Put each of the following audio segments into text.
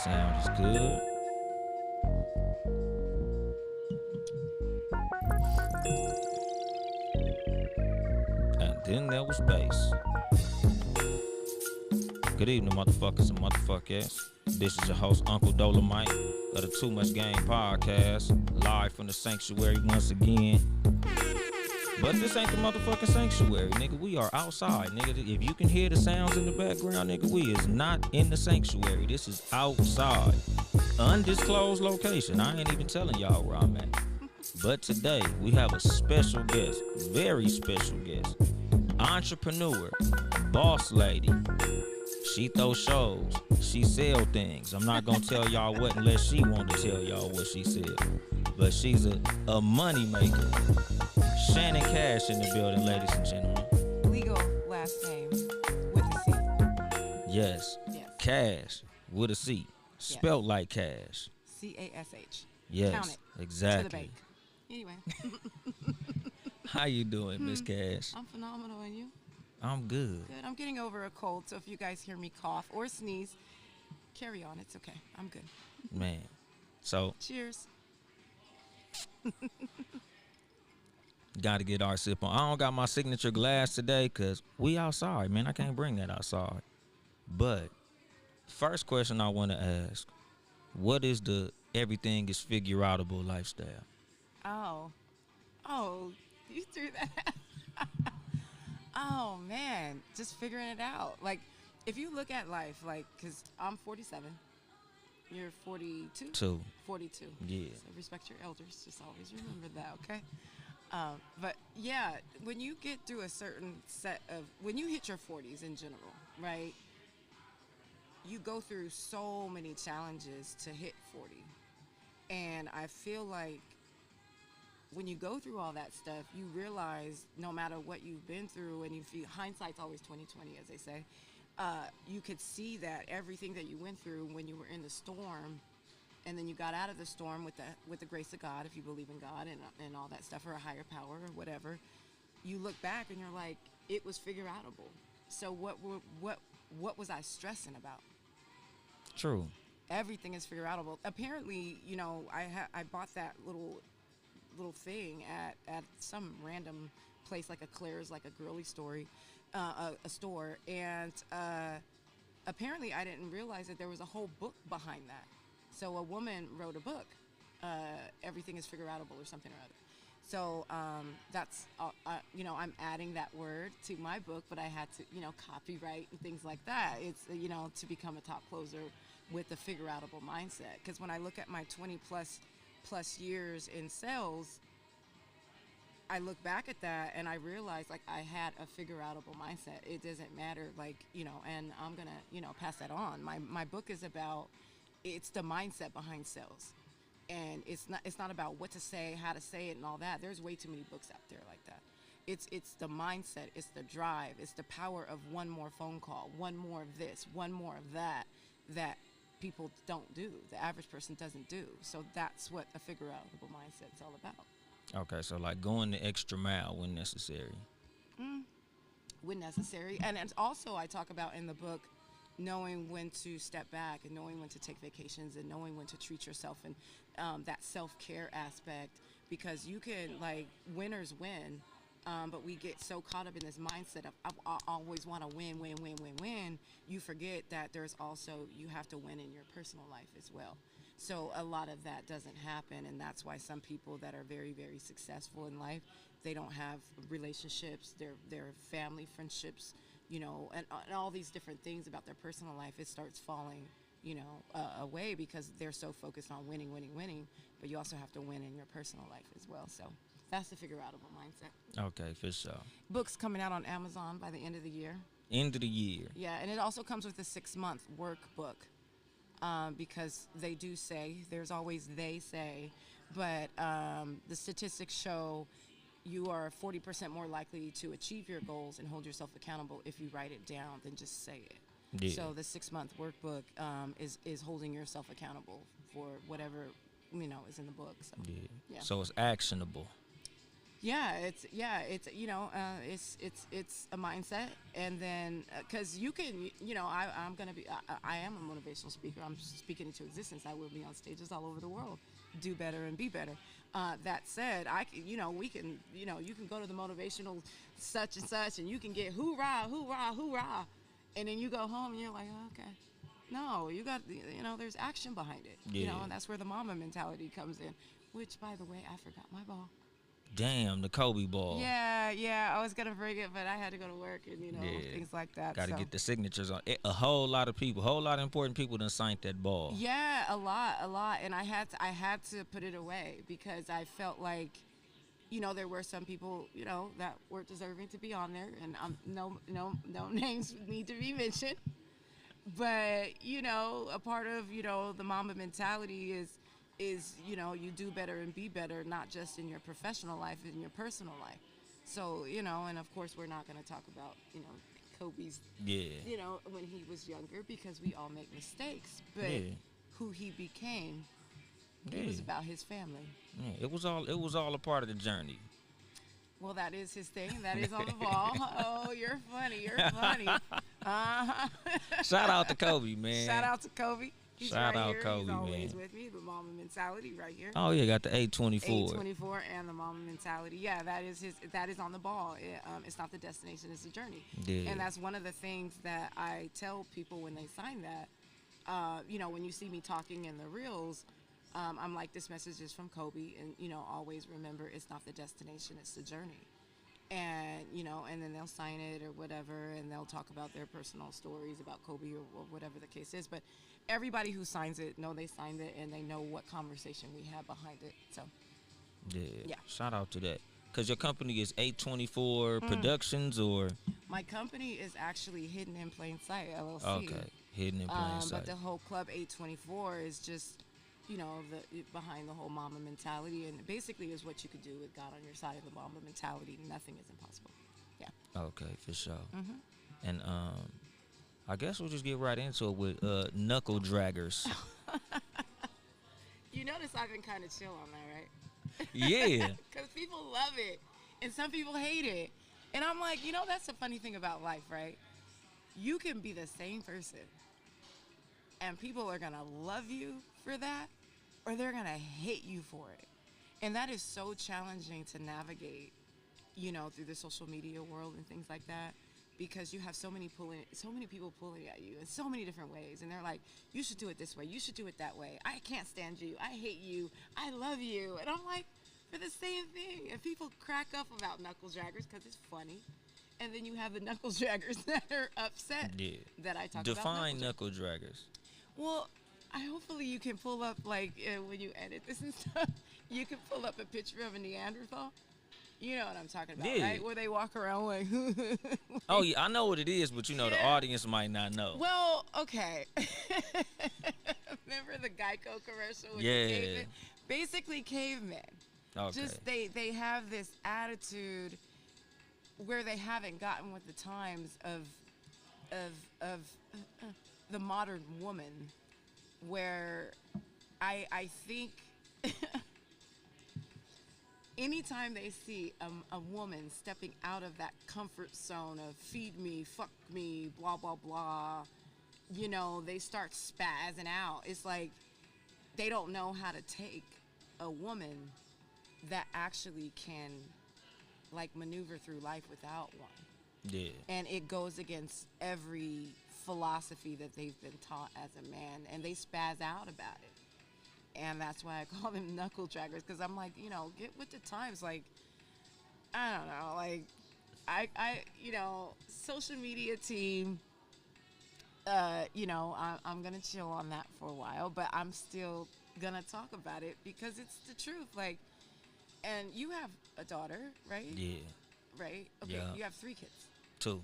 sound is good. And then there was bass. Good evening, motherfuckers and motherfuckers. This is your host, Uncle Dolemite of the Too Much Game podcast, live from the sanctuary once again. But this ain't the motherfucking sanctuary, nigga. We are outside, nigga. If you can hear the sounds in the background, nigga, we is not in the sanctuary. This is outside. Undisclosed location. I ain't even telling y'all where I'm at. But today, we have a special guest, very special guest. Entrepreneur, boss lady. She throw shows. She sell things. I'm not gonna tell y'all what unless she want to tell y'all what she said. But she's a money maker. Shannon Cash in the building, ladies and gentlemen. Legal last name with a C. Yes. Cash with a C. Spelled like cash. C-A-S-H. Yes. Count it. Exactly. To the bank. Anyway. How you doing, Miss Cash? I'm phenomenal, and you? I'm good. Good. I'm getting over a cold, so if you guys hear me cough or sneeze, carry on. It's okay. I'm good. Man. So. Cheers. Got to get our sip on. I don't got my signature glass today because we outside, man. I can't bring that outside. But first question I want to ask, what is the everything is figure-outable lifestyle? Oh, you threw that. Oh, man, just figuring it out. Like, if you look at life, like, because I'm 47. You're 42? 42. Yeah. So respect your elders. Just always remember that, okay? But, yeah, when you get through a certain set of, when you hit your 40s in general, right, you go through so many challenges to hit 40. And I feel like when you go through all that stuff, you realize no matter what you've been through, and if you, hindsight's always 20/20, as they say, you could see that everything that you went through when you were in the storm, and then you got out of the storm with the grace of God, if you believe in God and all that stuff, or a higher power or whatever, you look back and you're like, it was figure-outable. So what was I stressing about? True. Everything is figure-outable. Apparently, you know, I bought that little thing at some random place, like a Claire's, like a girly story, a store, and apparently I didn't realize that there was a whole book behind that. So a woman wrote a book, Everything is Figure-outable or something or other. So that's, you know, I'm adding that word to my book, but I had to, you know, copyright and things like that. It's, you know, to become a top closer with the figure-outable mindset. Because when I look at my 20 plus years in sales, I look back at that and I realize, like, I had a figure-outable mindset. It doesn't matter, like, you know, and I'm gonna, you know, pass that on. My book is about, it's the mindset behind sales, and it's not about what to say, how to say it, and all that. There's way too many books out there like that. It's the mindset, it's the drive, it's the power of one more phone call, one more of this, one more of that people don't do, the average person doesn't do. So that's what a figure-outable mindset's all about. Okay, so like going the extra mile when necessary. When necessary. And also I talk about in the book knowing when to step back and knowing when to take vacations and knowing when to treat yourself, and that self-care aspect, because you can, like, winners win, but we get so caught up in this mindset of I always want to win. You forget that there's also, you have to win in your personal life as well. So a lot of that doesn't happen, and that's why some people that are very, very successful in life, they don't have relationships, their family friendships, you know, and all these different things about their personal life, it starts falling, you know, away, because they're so focused on winning. But you also have to win in your personal life as well. So that's the figure-outable mindset. Okay, for sure. Book's coming out on Amazon by the end of the year. End of the year. Yeah, and it also comes with a 6-month workbook, because they do say, there's always they say, but the statistics show you are 40% more likely to achieve your goals and hold yourself accountable if you write it down than just say it. Yeah. So the 6-month workbook is holding yourself accountable for whatever, you know, is in the book. So, yeah. So it's actionable. It's it's a mindset, and then because you can, I'm gonna be, I am a motivational speaker. I'm speaking into existence. I will be on stages all over the world. Do better and be better. That said, we can, you can go to the motivational such and such, and you can get hoorah, hoorah, hoorah, and then you go home and you're like, oh, okay. No, you got, there's action behind it. Yeah. And that's where the mama mentality comes in. Which, by the way, I forgot my ball. Damn, the Kobe ball. Yeah, I was gonna bring it, but I had to go to work and things like that. Got to get the signatures on it. A whole lot of important people done signed that ball. Yeah, a lot, and I had to put it away because I felt like, there were some people, that weren't deserving to be on there, and no names need to be mentioned, but a part of the Mamba mentality is you do better and be better, not just in your professional life, in your personal life. So, and of course we're not going to talk about, Kobe's, when he was younger, because we all make mistakes. But who he became, it was about his family. Yeah, it was all a part of the journey. Well, that is his thing. That is on the ball. Oh, you're funny. Shout out to Kobe, man. Shout out to Kobe. He's Shout right out here. Kobe, He's always man. with me. The Mama mentality right here. Oh yeah, got the 824. 824 and the Mama mentality. Yeah, that is on the ball. It's not the destination, it's the journey. Yeah. And that's one of the things that I tell people when they sign that. When you see me talking in the reels, I'm like, this message is from Kobe, and always remember, it's not the destination, it's the journey. And and then they'll sign it or whatever, and they'll talk about their personal stories about Kobe or whatever the case is. But everybody who signs it know they signed it, and they know what conversation we had behind it. So yeah. Shout out to that. Because your company is 824 Productions, or? My company is actually Hidden in Plain Sight, LLC. Okay, Hidden in Plain Sight. But the whole Club 824 is just, the behind the whole Mama mentality, and basically is what you could do with God on your side of the Mama mentality. Nothing is impossible. Yeah. Okay, for sure. And I guess we'll just get right into it with Knuckle Draggers. You notice I've been kind of chill on that, right? Yeah. Because people love it, and some people hate it. And I'm like, that's the funny thing about life, right? You can be the same person, and people are going to love you for that, or they're going to hate you for it. And that is so challenging to navigate, through the social media world and things like that, because you have so many people pulling at you in so many different ways. And they're like, you should do it this way. You should do it that way. I can't stand you. I hate you. I love you. And I'm like, for the same thing. And people crack up about knuckle draggers because it's funny. And then you have the knuckle draggers that are upset that I talk about. Define knuckle draggers. Well, hopefully you can pull up, like, when you edit this and stuff, you can pull up a picture of a Neanderthal. You know what I'm talking about, right? Where they walk around like... Oh, yeah, I know what it is, but, the audience might not know. Well, okay. Remember the Geico commercial with the cavemen? Basically, cavemen. Okay. Just, they have this attitude where they haven't gotten with the times of the modern woman, where I think... Anytime they see a woman stepping out of that comfort zone of feed me, fuck me, blah, blah, blah, they start spazzing out. It's like they don't know how to take a woman that actually can, like, maneuver through life without one. Yeah. And it goes against every philosophy that they've been taught as a man, and they spaz out about it. And that's why I call them knuckle draggers, because I'm like, get with the times. Like, I don't know, like, I social media team, I'm going to chill on that for a while, but I'm still going to talk about it because it's the truth. Like, and you have a daughter, right? Yeah. Right? Okay, yeah. You have 3 kids. 2.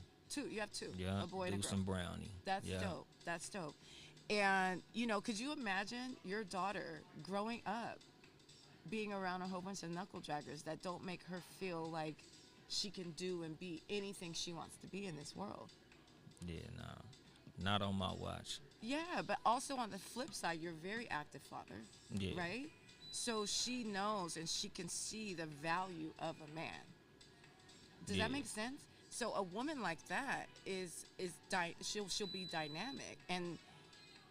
You have 2. Yeah. A boy and a girl. Some brownie. That's dope. That's dope. And, could you imagine your daughter growing up being around a whole bunch of knuckle draggers that don't make her feel like she can do and be anything she wants to be in this world? Yeah, nah. Not on my watch. Yeah, but also on the flip side, you're a very active father, right? So she knows and she can see the value of a man. Does Yeah. that make sense? So a woman like that she'll be dynamic, and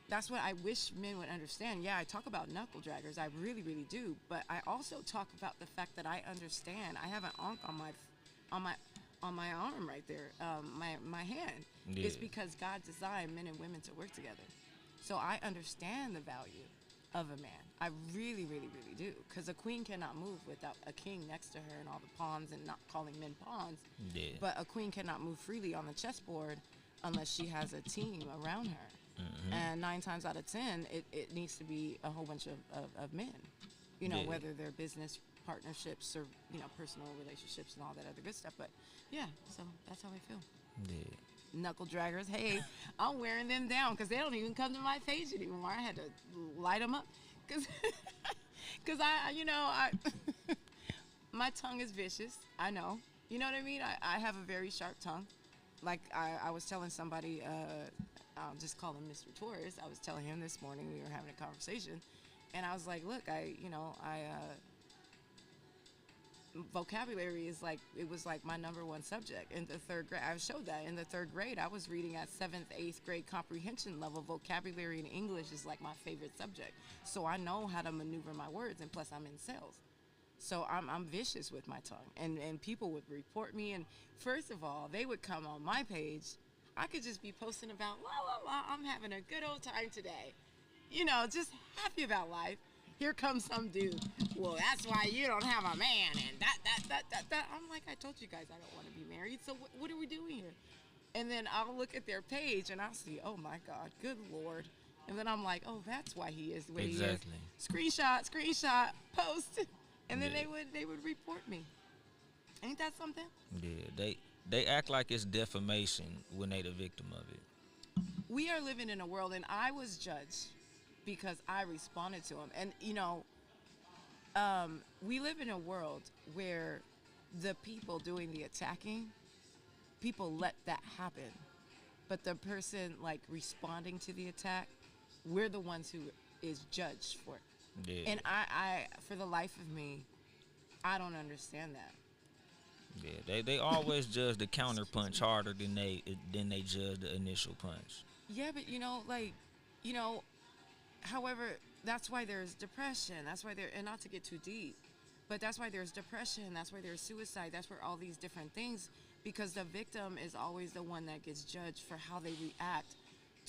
that's what I wish men would understand. Yeah, I talk about knuckle draggers, I really, really do, but I also talk about the fact that I understand. I have an onk on my arm right there, my hand. Yeah. It's because God designed men and women to work together. So I understand the value of a man. I really, really, really do. Because a queen cannot move without a king next to her and all the pawns, and not calling men pawns. Yeah. But a queen cannot move freely on the chessboard unless she has a team around her. Mm-hmm. And 9 times out of 10, it needs to be a whole bunch of men. You know, Yeah. whether they're business partnerships or, you know, personal relationships and all that other good stuff. But yeah, so that's how I feel. Yeah. Knuckle draggers, hey, I'm wearing them down because they don't even come to my page anymore. I had to light them up because I my tongue is vicious. I know. You know what I mean? I have a very sharp tongue. Like I was telling somebody, I'll just call him Mr. Torres. I was telling him this morning, we were having a conversation, and I was like, look, vocabulary is like, it was like my number one subject in the 3rd grade. I showed that in the 3rd grade. I was reading at 7th, 8th grade comprehension level. Vocabulary in English is like my favorite subject. So I know how to maneuver my words, and plus I'm in sales. So I'm vicious with my tongue, and people would report me. And first of all, they would come on my page. I could just be posting about, I'm having a good old time today. You know, just happy about life. Here comes some dude. Well, that's why you don't have a man, and that. I'm like, I told you guys I don't want to be married, so what are we doing here? And then I'll look at their page, and I'll see, oh my God, good Lord. And then I'm like, oh, that's why he is the way he is. Screenshot, post. And then they would report me. Ain't that something? Yeah, they act like it's defamation when they the victim of it. We are living in a world, and I was judged because I responded to him. And, you know, we live in a world where the people doing the attacking, people let that happen. But the person, like, responding to the attack, we're the ones who is judged for it. Yeah. And I, for the life of me, I don't understand that. Yeah, they always judge the counter punch harder than they judge the initial punch. Yeah, but however, that's why there's depression. That's why and not to get too deep, but that's why there's depression. That's why there's suicide. That's where all these different things, because the victim is always the one that gets judged for how they react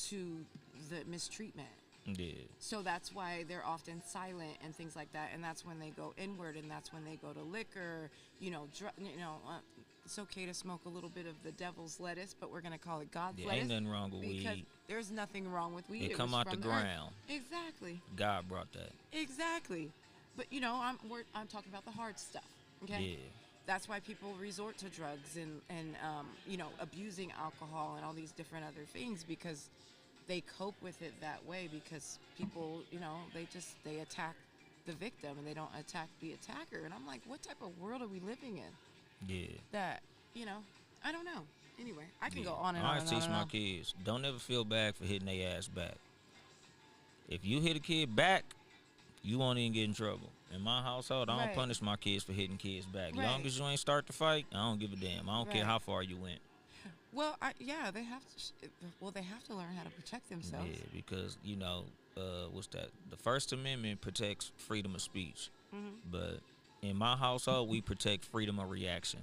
to the mistreatment. Yeah. So that's why they're often silent and things like that, and that's when they go inward, and that's when they go to liquor. It's okay to smoke a little bit of the devil's lettuce, but we're gonna call it God's lettuce. Ain't nothing wrong with because weed. there's nothing wrong with weed. It come out the ground. Exactly. God brought that. Exactly. But I'm talking about the hard stuff. Okay. Yeah. That's why people resort to drugs and abusing alcohol and all these different other things, because they cope with it that way, because people, they attack the victim and they don't attack the attacker. And I'm like, what type of world are we living in? Yeah. That, I don't know. Anyway, I can go on and on. on and on. I teach my kids, don't ever feel bad for hitting their ass back. If you hit a kid back, you won't even get in trouble. In my household, I don't punish my kids for hitting kids back. As long as you ain't start the fight, I don't give a damn. I don't care how far you went. Well, they have to. They have to learn how to protect themselves. Yeah, because what's that? The First Amendment protects freedom of speech, but in my household, we protect freedom of reaction.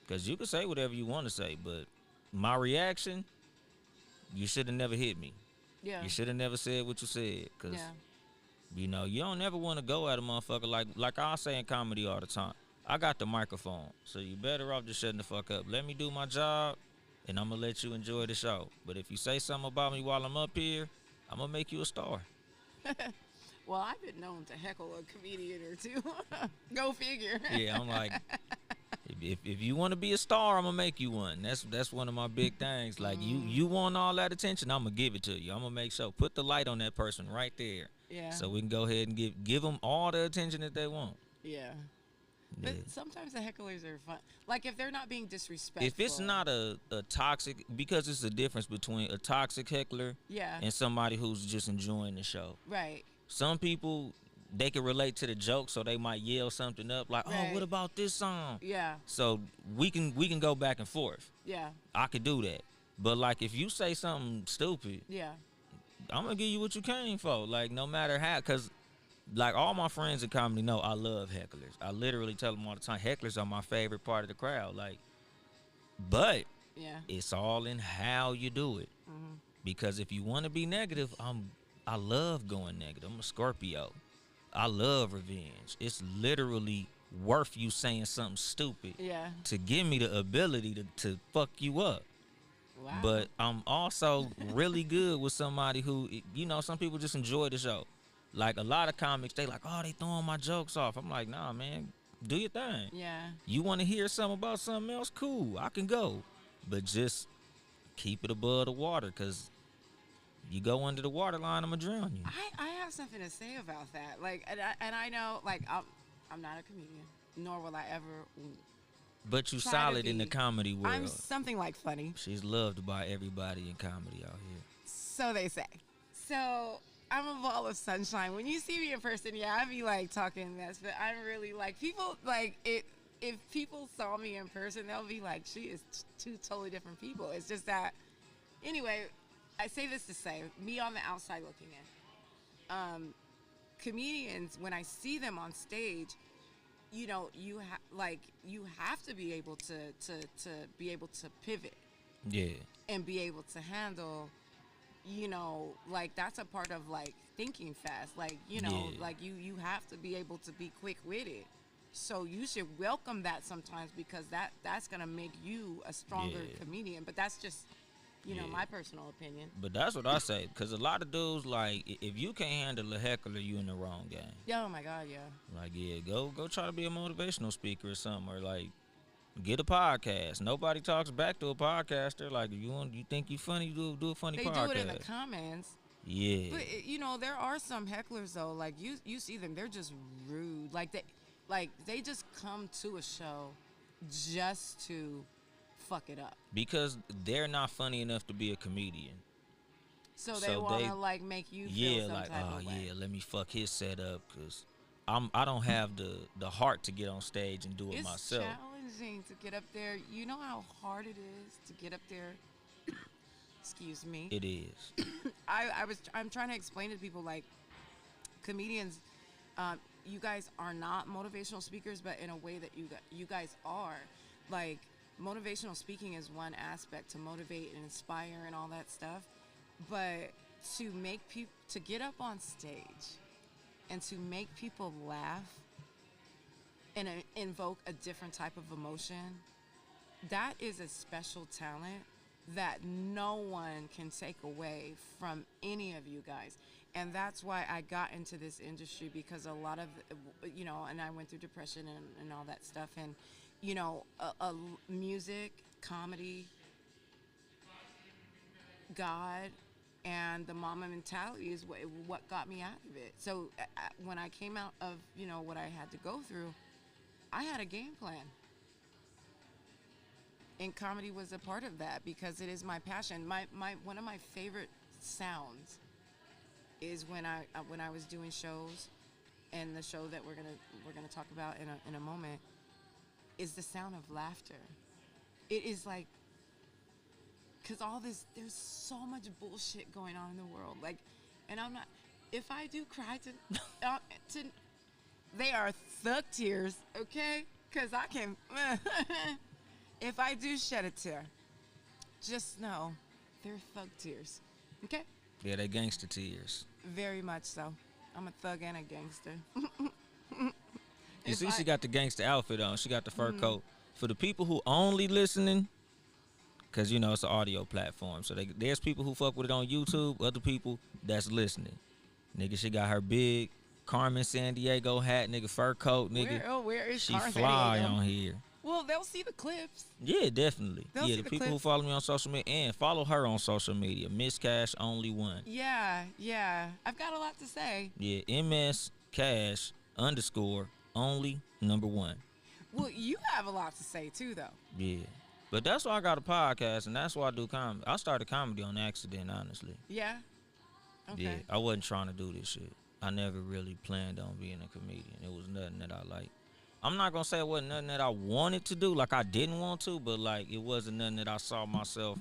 Because you can say whatever you want to say, but my reaction, you should have never hit me. Yeah. You should have never said what you said, because you don't ever want to go at a motherfucker like I say in comedy all the time. I got the microphone, so you better off just shutting the fuck up. Let me do my job, and I'm going to let you enjoy the show. But if you say something about me while I'm up here, I'm going to make you a star. Well, I've been known to heckle a comedian or two. Go figure. Yeah, I'm like, if you want to be a star, I'm going to make you one. That's one of my big things. Like, you want all that attention, I'm going to give it to you. I'm going to make sure. Put the light on that person right there. Yeah. So we can go ahead and give them all the attention that they want. Yeah. But sometimes the hecklers are fun. Like, if they're not being disrespectful. If it's not a toxic, because it's the difference between a toxic heckler and somebody who's just enjoying the show. Right. Some people, they can relate to the joke, so they might yell something up like, "Oh, Right. what about this song?" Yeah. So we can go back and forth. Yeah. I could do that. But like if you say something stupid, Yeah. I'm gonna give you what you came for. Like no matter how, cause like all my friends in comedy know I love hecklers. I literally tell them all the time, hecklers are my favorite part of the crowd. Like, but Yeah. it's all in how you do it. Mm-hmm. Because if you want to be negative, I love going negative. I'm a Scorpio. I love revenge. It's literally worth you saying something stupid Yeah. to give me the ability to fuck you up. Wow. But I'm also really good with somebody who, you know, some people just enjoy the show. Like a lot of comics, they like, oh, they throwing my jokes off. I'm like, nah, man, do your thing. Yeah. You want to hear something about something else? Cool, I can go. But just keep it above the water, because you go under the water line, I'm going to drown you. I have something to say about that. Like, and I know, like, I'm not a comedian, nor will I ever. But you Try to solid in the be. comedy world. I'm something like funny. She's loved by everybody in comedy out here. So they say. So I'm a ball of sunshine. When you see me in person, yeah, I be like talking mess, but I'm really like people like it. If people saw me in person, they'll be like, she is two totally different people. It's just that. Anyway, I say this to say, me on the outside looking in. Comedians, when I see them on stage, you know, you have to be able to be able to pivot. Yeah. And be able to handle, you know, like that's a part of like thinking fast. Like, you know, Yeah. like you have to be able to be quick-witted. So you should welcome that sometimes, because that's gonna make you a stronger comedian. But that's just, you know, my personal opinion. But that's what I say, because a lot of dudes, like, if you can't handle a heckler, you in the wrong game. Yeah, oh my God, yeah. Like, yeah, go try to be a motivational speaker or something, or like get a podcast. Nobody talks back to a podcaster. Like, you think you funny, do a funny They podcast. do it in the comments. Yeah. But you know, there are some hecklers though. Like you see them, they're just rude. Like they just come to a show just to fuck it up. Because they're not funny enough to be a comedian. So they want to like make you feel some like, type oh of way. yeah, let me fuck his setup, because I don't have the heart to get on stage and do it It's myself. challenging to get up there. You know how hard it is to get up there. Excuse me. It is. I'm trying to explain to people, like, comedians, you guys are not motivational speakers, but in a way that you guys are. Like, motivational speaking is one aspect, to motivate and inspire and all that stuff, but to make people, to get up on stage and to make people laugh and invoke a different type of emotion, that is a special talent that no one can take away from any of you guys. And that's why I got into this industry, because a lot of, you know, and I went through depression and all that stuff. And, you know, music, comedy, God, and the mama mentality is what got me out of it. So when I came out of, you know, what I had to go through, I had a game plan. And comedy was a part of that, because it is my passion. My one of my favorite sounds is when I was doing shows, and the show that we're gonna talk about in a moment is the sound of laughter. It is like, because there's so much bullshit going on in the world. Like, and I'm not, if I do cry to they are thug tears, okay? Because I can, if I do shed a tear, just know they're thug tears, okay? Yeah, they gangster tears. Very much so. I'm a thug and a gangster. You see, she got the gangster outfit on. She got the fur coat. For the people who only listening, because, you know, it's an audio platform, so there's people who fuck with it on YouTube, other people that's listening. Nigga, she got her big Carmen Sandiego hat, nigga, fur coat, nigga. Where is She Carmen fly Sandiego? on here. Well, they'll see the clips. Yeah, definitely. They'll Yeah, see the the people who clips. follow me on social media, and follow her on social media, Miss Cash Only One. Yeah. I've got a lot to say. Yeah, MS Cash _ only #1. Well, you have a lot to say too, though. Yeah. But that's why I got a podcast, and that's why I do comedy. I started comedy on accident, honestly. Yeah. Okay. Yeah, I wasn't trying to do this shit. I never really planned on being a comedian. It was nothing that I like. I'm not gonna say it wasn't nothing that I wanted to do, like I didn't want to, but like it wasn't nothing that I saw myself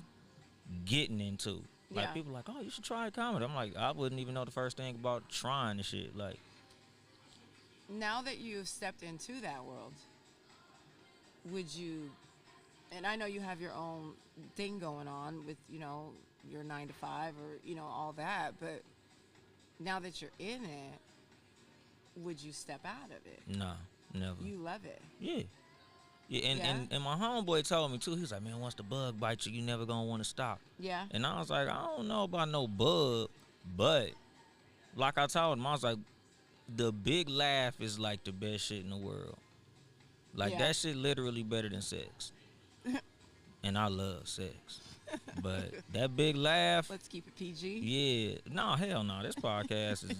getting into. Like Yeah. people like, oh, you should try comedy. I'm like, I wouldn't even know the first thing about trying the shit. Like, Now that you've stepped into that world, would you, and I know you have your own thing going on with, your 9 to 5 or, all that, but now that you're in it, would you step out of it? nah, never. You love it. Yeah. Yeah, and, Yeah. and my homeboy told me too, he was like, man, once the bug bites you, you never gonna want to stop. Yeah. And I was like, I don't know about no bug, but like I told him, I was like, the big laugh is like the best shit in the world. Like Yeah. that shit literally better than sex. And I love sex. But that big laugh, Let's keep it PG. yeah. No, hell no. This podcast is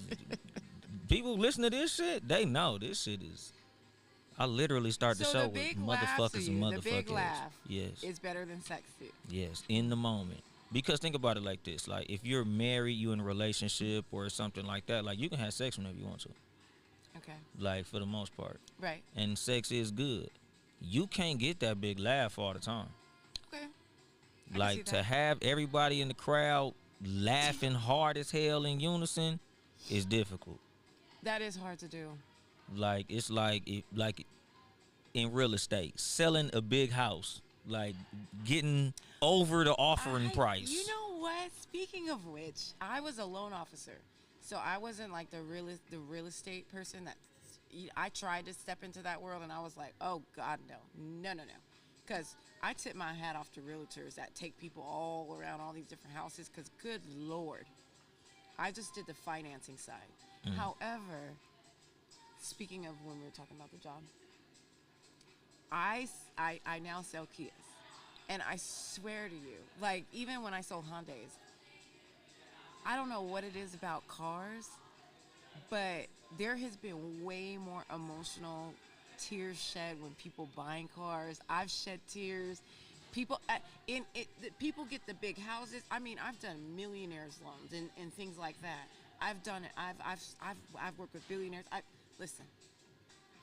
people listen to this shit, they know this shit is. I literally start the So show the with big laughs motherfuckers to and you, the big motherfuckers. laugh Yes. is better than sex to you. Yes, in the moment. Because think about it like this. Like if you're married, you in a relationship or something like that, like you can have sex whenever you want to. Okay. Like for the most part. Right. And sex is good. You can't get that big laugh all the time. Okay. I can see Like to that. have everybody in the crowd laughing hard as hell in unison is difficult. That is hard to do. Like it's like in real estate, selling a big house, like getting over the offering price. You know what? Speaking of which, I was a loan officer, so I wasn't like the real estate person. I tried to step into that world, and I was like, oh God, no, because I tip my hat off to realtors that take people all around all these different houses. Because good Lord, I just did the financing side. However, speaking of when we were talking about the job, I now sell Kias. And I swear to you, like, even when I sold Hyundais, I don't know what it is about cars, but there has been way more emotional tears shed when people buying cars. I've shed tears. People people get the big houses. I mean, I've done millionaires loans and things like that. I've done it. I've worked with billionaires. Listen,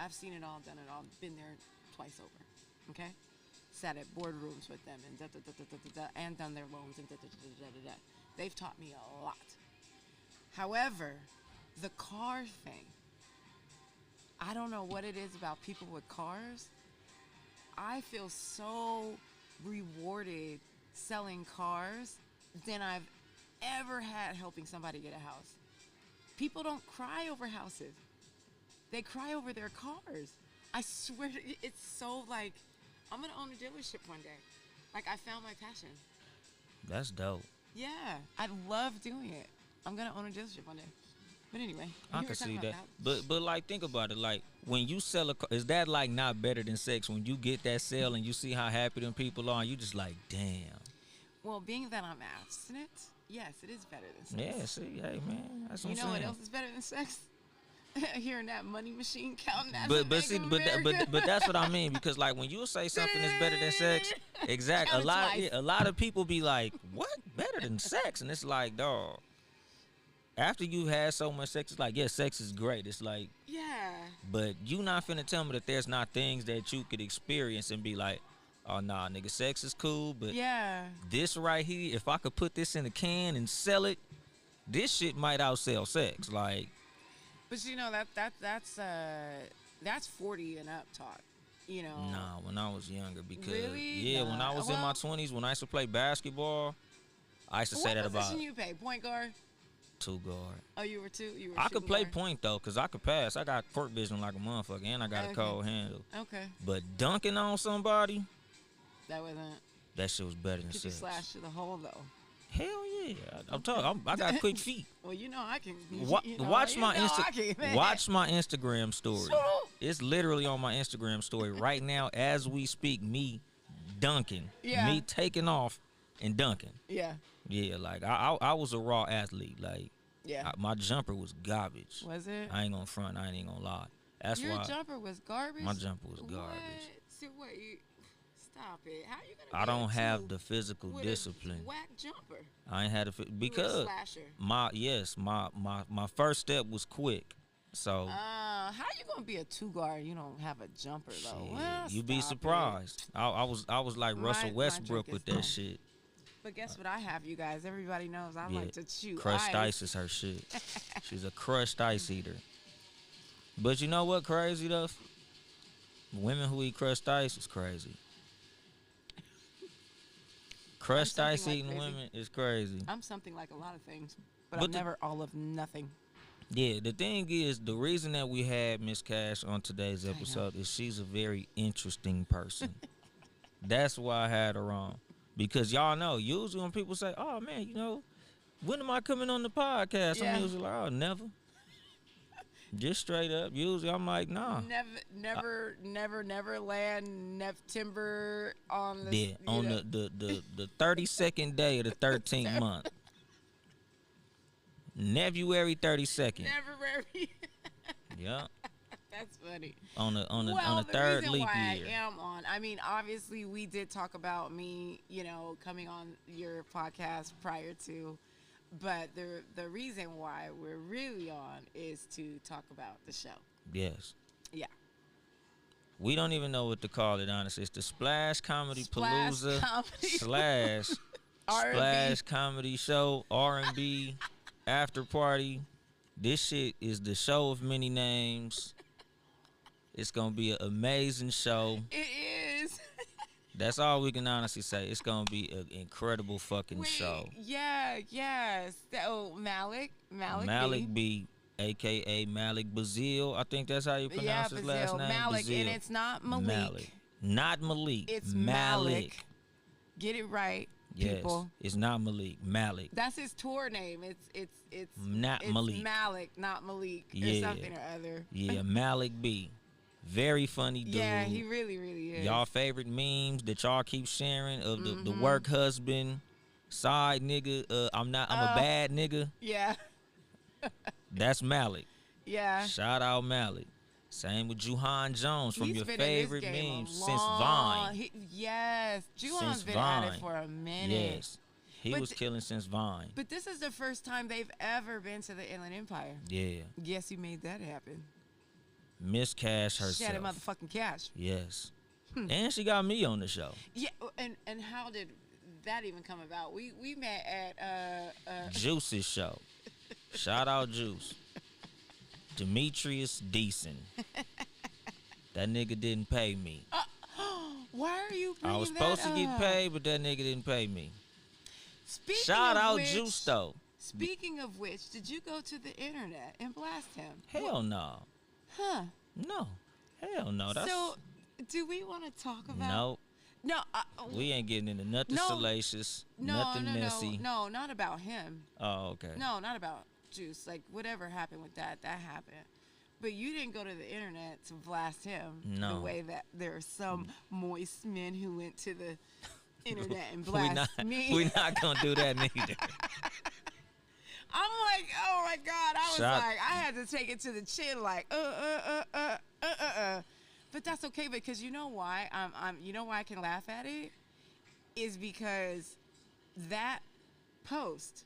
I've seen it all, done it all, been there twice over. Okay, sat at boardrooms with them and and done their loans and They've taught me a lot. However, the car thing, I don't know what it is about people with cars. I feel so rewarded selling cars than I've ever had helping somebody get a house. People don't cry over houses. They cry over their cars. I swear, it's so like, I'm going to own a dealership one day. Like, I found my passion. That's dope. Yeah, I love doing it. I'm going to own a dealership one day. But anyway, I can see that. But like think about it. Like when you sell a car, is that like not better than sex? When you get that sale and you see how happy them people are, and you just like, damn. Well, being that I'm abstinent, yes, it is better than sex. Yeah, see, hey man, that's what You I'm know saying. what else is better than sex? Hearing that money machine counting that. But that's what I mean, because like when you say something is better than sex, exactly. Count it twice. A lot of people be like, what better than sex? And it's like, dog. After you had so much sex, it's like, yeah, sex is great. It's like, Yeah. but you not finna tell me that there's not things that you could experience and be like, oh nah, nigga, sex is cool, but Yeah. this right here, if I could put this in a can and sell it, this shit might outsell sex. Like, But you know that's 40 and up talk. You know. nah, when I was younger, because Really? yeah, when I Nah. was in my Well- 20s, when I used to play basketball, I used to say What that about position you play? Point guard? 2 guard. Oh, you were two. You were. I could shooting play guard? point though, cause I could pass. I got court vision like a motherfucker, and I got a Okay. cold handle. Okay. But dunking on somebody, That wasn't. that shit was better than Get you sex. slashed to the hole though. Hell yeah, I'm talking. I got quick feet. Well, you know I can. Watch my watch my Instagram story. Shut up. It's literally on my Instagram story right now as we speak. Me dunking, Yeah. me taking off and dunking. Yeah. Yeah, like I was a raw athlete. Like Yeah. my jumper was garbage. Was it? I ain't gonna front. I ain't gonna lie. That's Your why jumper was garbage. my jumper was What? garbage. So what? Stop it. How you gonna? I be a don't have two the physical with discipline. A whack jumper. I ain't had You because were a slasher. my first step was quick. So How you gonna be a two guard? You don't have a jumper though. shit, Well, you be stop it. surprised. I was like Russell My Westbrook drink with is that gone. shit. But guess what I have, you guys? Everybody knows I Yeah, like to chew crushed ice is her shit. She's a crushed ice eater. But you know what crazy though? Women who eat crushed ice is crazy. Crushed something ice like eating crazy. women is crazy. I'm something like a lot of things, but But I'm never all of nothing. Yeah, the thing is, the reason that we had Miss Cash on today's know. episode is she's a very interesting person. That's why I had her on. Because y'all know, usually when people say, oh man, you know, when am I coming on the podcast? Yeah. I'm usually like, oh, never. Just straight up. Usually I'm like, nah. Never land, timber on the Yeah, on the 32nd day of the 13th month. February 32nd. Never. Yeah. That's funny. On the Well, the third reason leap why year. I am on, I mean, obviously we did talk about me, coming on your podcast prior to, but the reason why we're really on is to talk about the show. Yes. Yeah. We don't even know what to call it, honestly. It's the Splash Comedy Splash Palooza Comedy. slash R&B. Splash Comedy Show, R&B, after party. This shit is the show of many names. It's going to be an amazing show. It is. That's all we can honestly say. It's going to be an incredible fucking show. Yeah, yes. So Malik B, a.k.a. Malik Bazille. I think that's how you pronounce his last Bazille. name. Malik, Bazille. and it's not Malik. Malik. Not Malik. It's Malik. Get it right, Yes, people. it's not Malik. Malik. That's his tour name. It's Not it's Malik. Malik, not Malik, or Yeah. something or other. Yeah, Malik B. Very funny dude. Yeah, he really is. Y'all favorite memes that y'all keep sharing of the work husband, side nigga, I'm a bad nigga. Yeah. That's Malik. Yeah. Shout out Malik. Same with Juhahn Jones from He's your been in this favorite game memes a since long- Vine. Yes. Juhahn's Since been at Vine. it for a minute. Yes. He But was killing since Vine. But this is the first time they've ever been to the Inland Empire. Yeah. Yes, you made that happen. Miss Cash herself. Shannon motherfucking Cash. Yes. And she got me on the show. Yeah, and how did that even come about? We met at Juice's show. Shout out Juice. Demetrius Deason. That nigga didn't pay me. why are you bringing I was that supposed to get up? paid, but that nigga didn't pay me. Speaking Shout of out which, Juice though. Speaking of which, did you go to the internet and blast him? Hell no. Huh. No. Hell no. That's So, do we want to talk about? nope. No. We ain't getting into nothing No. salacious, nothing messy. No, not about him. Oh, okay. No, not about Juice. Like, whatever happened with that happened. But you didn't go to the internet to blast him No. the way that there are some moist men who went to the internet and we blast me. we not gonna do that neither. I'm like, oh my God. I was Shot- like, I had to take it to the chin, like, But that's okay because you know why? You know why I can laugh at it? Is because that post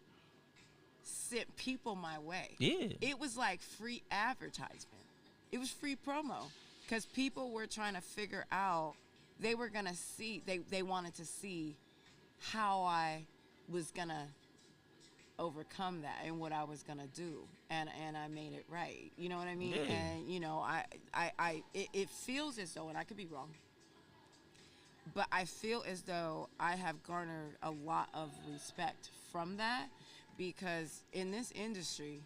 sent people my way. Yeah. It was like free advertisement. It was free promo because people were trying to figure out, they were going to see, they wanted to see how I was going to overcome that and what I was going to do. And I made it right. You know what I mean? Yeah. And, you know, it feels as though, and I could be wrong, but I feel as though I have garnered a lot of respect from that because in this industry,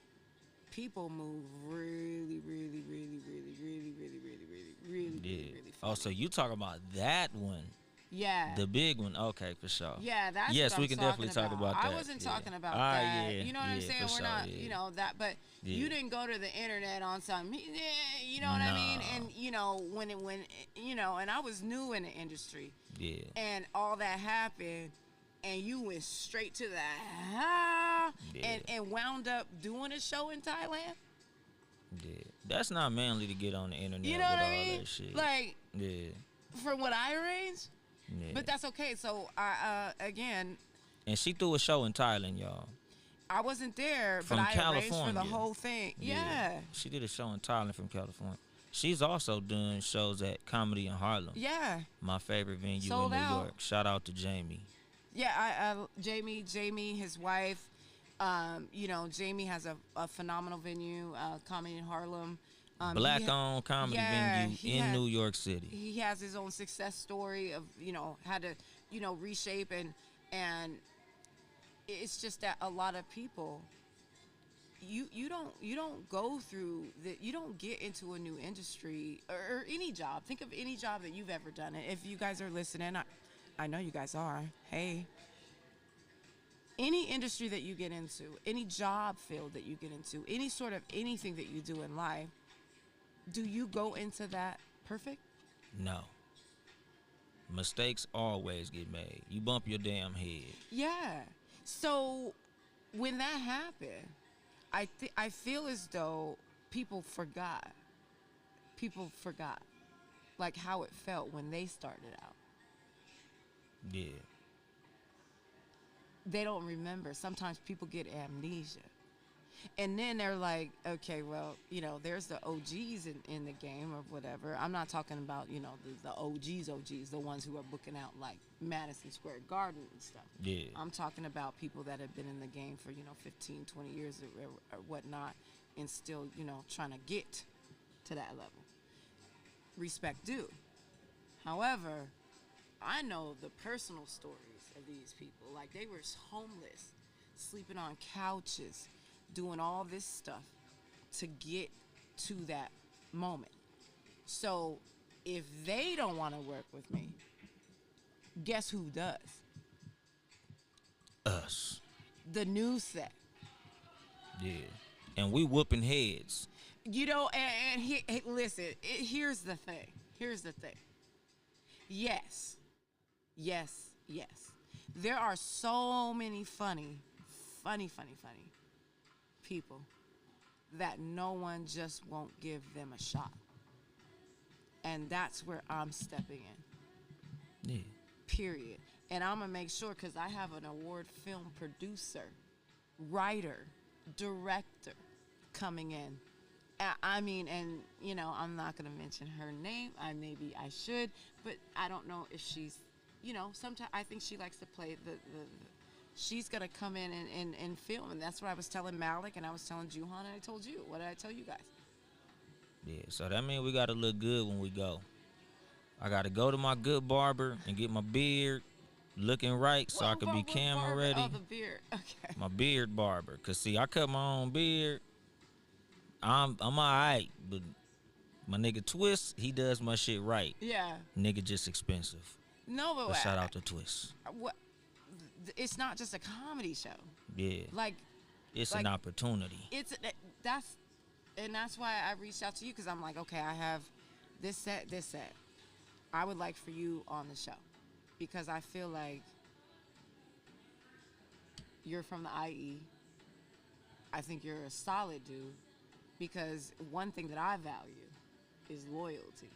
people move really, really, really, really, really, really, really, really, really, Yeah. really, really Oh, funny. so you talking about that one? Yeah. The big one? Okay, for sure. Yeah, that's Yes, what we I'm can talking definitely talk about I that. wasn't Yeah. talking about Ah, that. yeah, You know what I'm yeah, saying? for We're sure, not, yeah. you know, that, but Yeah. you didn't go to the internet on some, you know what I mean? No. And, you know, when, you know, and I was new in the industry Yeah. and all that happened and you went straight to the, Yeah. and wound up doing a show in Thailand. Yeah. That's not manly to get on the internet You know with what I all mean? that shit. Like, yeah. from what I arranged, Yeah. But that's okay. So again, And she threw a show in Thailand, y'all. I wasn't there, From but I arranged for the California. whole thing. Yeah. She did a show in Thailand from California. She's also doing shows at Comedy in Harlem. Yeah. My favorite venue Sold in New out. York. Shout out to Jamie. Yeah, Jamie, his wife. You know, Jamie has a phenomenal venue, Comedy in Harlem. Black-owned comedy venue in New York City. He has his own success story of, you know, how to, you know, reshape and it's just that a lot of people, you don't go through that. You don't get into a new industry or any job. Think of any job that you've ever done. And if you guys are listening, I know you guys are. Hey. Any industry that you get into, any job field that you get into, any sort of anything that you do in life, do you go into that perfect? No. Mistakes always get made. You bump your damn head. Yeah. So when that happened, I feel as though people forgot. People forgot, like how it felt when they started out. Yeah. They don't remember. Sometimes people get amnesia. And then they're like, okay, well, you know, there's the OGs in the game or whatever. I'm not talking about, you know, the OGs, the ones who are booking out like Madison Square Garden and stuff. Yeah. I'm talking about people that have been in the game for, you know, 15, 20 years or whatnot and still, you know, trying to get to that level. Respect due. However, I know the personal stories of these people. Like, they were homeless, sleeping on couches, doing all this stuff to get to that moment. So if they don't want to work with me, guess who does? Us. The new set. Yeah. And we whooping heads. You know, and listen, here's the thing. Here's the thing. Yes. There are so many funny people that no one just won't give them a shot. And that's where I'm stepping in. Yeah. Period. And I'm going to make sure, because I have an award film producer, writer, director coming in. I mean, and, you know, I'm not going to mention her name. Maybe I should, but I don't know if she's, you know, sometimes I think she likes to play she's going to come in and film. And that's what I was telling Malik, and I was telling Juhahn, and I told you. What did I tell you guys? Yeah, so that means we got to look good when we go. I got to go to my good barber and get my beard looking right so I can be camera ready. Oh, the beard. Okay. My beard barber. Because, see, I cut my own beard. I'm all right, but my nigga Twist, he does my shit right. Yeah. Nigga just expensive. No, but shout out to Twist. It's not just a comedy show. Yeah. Like, it's an opportunity. That's why I reached out to you, because I'm like, okay, I have this set. I would like for you on the show, because I feel like you're from the IE. I think you're a solid dude, because one thing that I value is loyalty.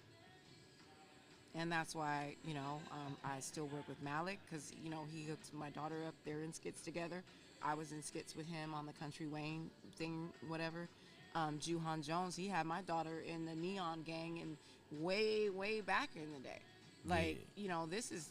And that's why, you know, I still work with Malik, because, you know, he hooked my daughter up. They're in skits together. I was in skits with him on the Country Wayne thing, whatever. Juhahn Jones, he had my daughter in the Neon Gang and way back in the day. Like, you know, this is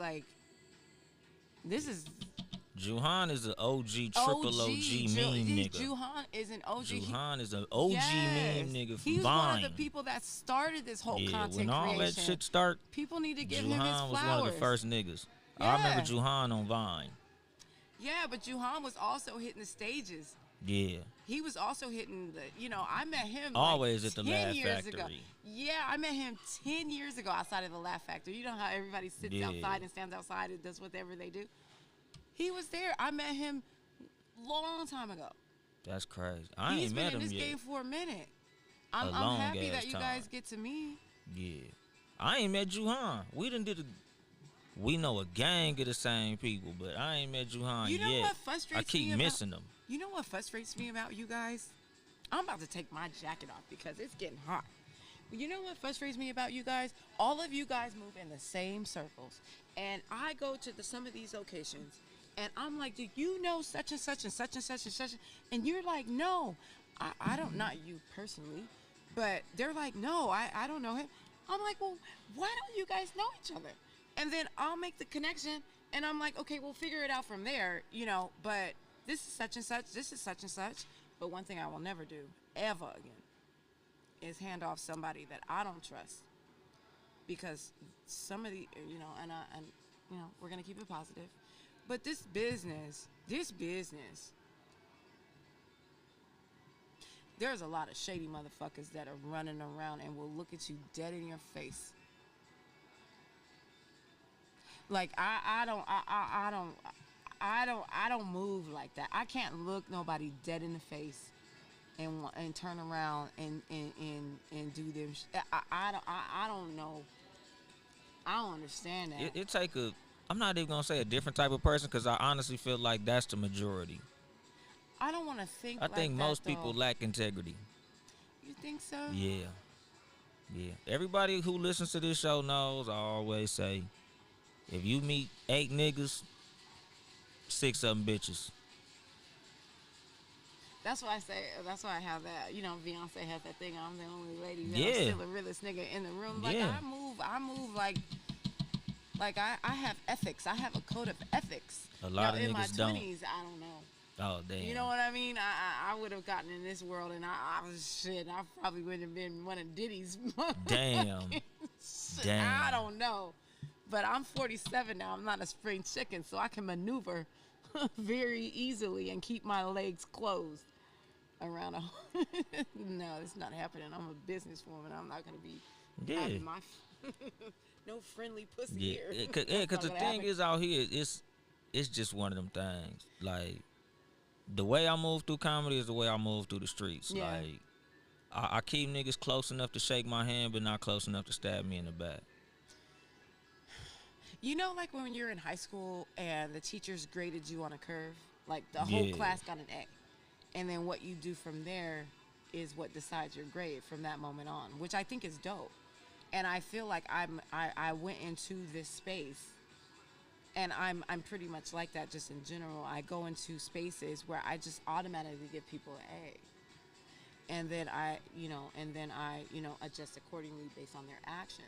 Juhahn is an OG, triple OG meme nigga. Juhahn is an OG. Juhahn is an OG meme nigga from He was Vine. one of the people that started this whole content when all creation. that shit start, People need to give him his Juhahn flowers. was one of the first niggas. Yeah. I remember Juhahn on Vine. Yeah, but Juhahn was also hitting the stages. Yeah. He was also hitting the, you know, I met him always like at the 10 Laugh years Factory. ago. Yeah, I met him 10 years ago outside of the Laugh Factory. You know how everybody sits outside and stands outside and does whatever they do? He was there. I met him long time ago. That's crazy. I ain't met him yet. He's been in this game for a minute. I'm happy that you guys get to meet. Yeah. I ain't met Juhahn. We know a gang of the same people, but I ain't met Juhahn You know yet. what frustrates me? I keep missing them. You know what frustrates me about you guys? I'm about to take my jacket off because it's getting hot. You know what frustrates me about you guys? All of you guys move in the same circles. And I go to some of these locations and I'm like, do you know such and such and such and such and such? And you're like, no, I don't, not you personally, but they're like, no, I don't know him. I'm like, well, why don't you guys know each other? And then I'll make the connection and I'm like, okay, we'll figure it out from there, you know, but this is such and such, this is such and such. But one thing I will never do, ever again, is hand off somebody that I don't trust, because some of the, you know, and you know, we're gonna keep it positive, but this business, there's a lot of shady motherfuckers that are running around and will look at you dead in your face. Like I don't move like that. I can't look nobody dead in the face and turn around and do them. I don't know. I don't understand that. It take a. I'm not even gonna say a different type of person, because I honestly feel like that's the majority. I don't want to think. I think that, most though. people lack integrity. You think so? Yeah. Everybody who listens to this show knows I always say, if you meet 8 niggas, 6 of them bitches. That's why I say. That's why I have that. You know, Beyonce has that thing. I'm the only lady. Yeah. I'm still the realest nigga in the room. Like Yeah. I move like I have ethics. I have a code of ethics. A lot of in my niggas don't. 20s, I don't know. Oh damn. You know what I mean? I would have gotten in this world, and I was shit. I probably wouldn't have been one of Diddy's. Damn. Damn. I don't know, but I'm 47 now. I'm not a spring chicken, so I can maneuver very easily and keep my legs closed around a. No, it's not happening. I'm a businesswoman. I'm not gonna be. Yeah. My no friendly pussy Yeah. here. Because the thing is out here, it's just one of them things. Like, the way I move through comedy is the way I move through the streets. Yeah. Like, I keep niggas close enough to shake my hand, but not close enough to stab me in the back. You know, like when you're in high school and the teachers graded you on a curve, like the whole class got an A, and then what you do from there is what decides your grade from that moment on, which I think is dope. And I feel like I went into this space, and I'm pretty much like that just in general. I go into spaces where I just automatically give people an A, and then I adjust accordingly based on their actions.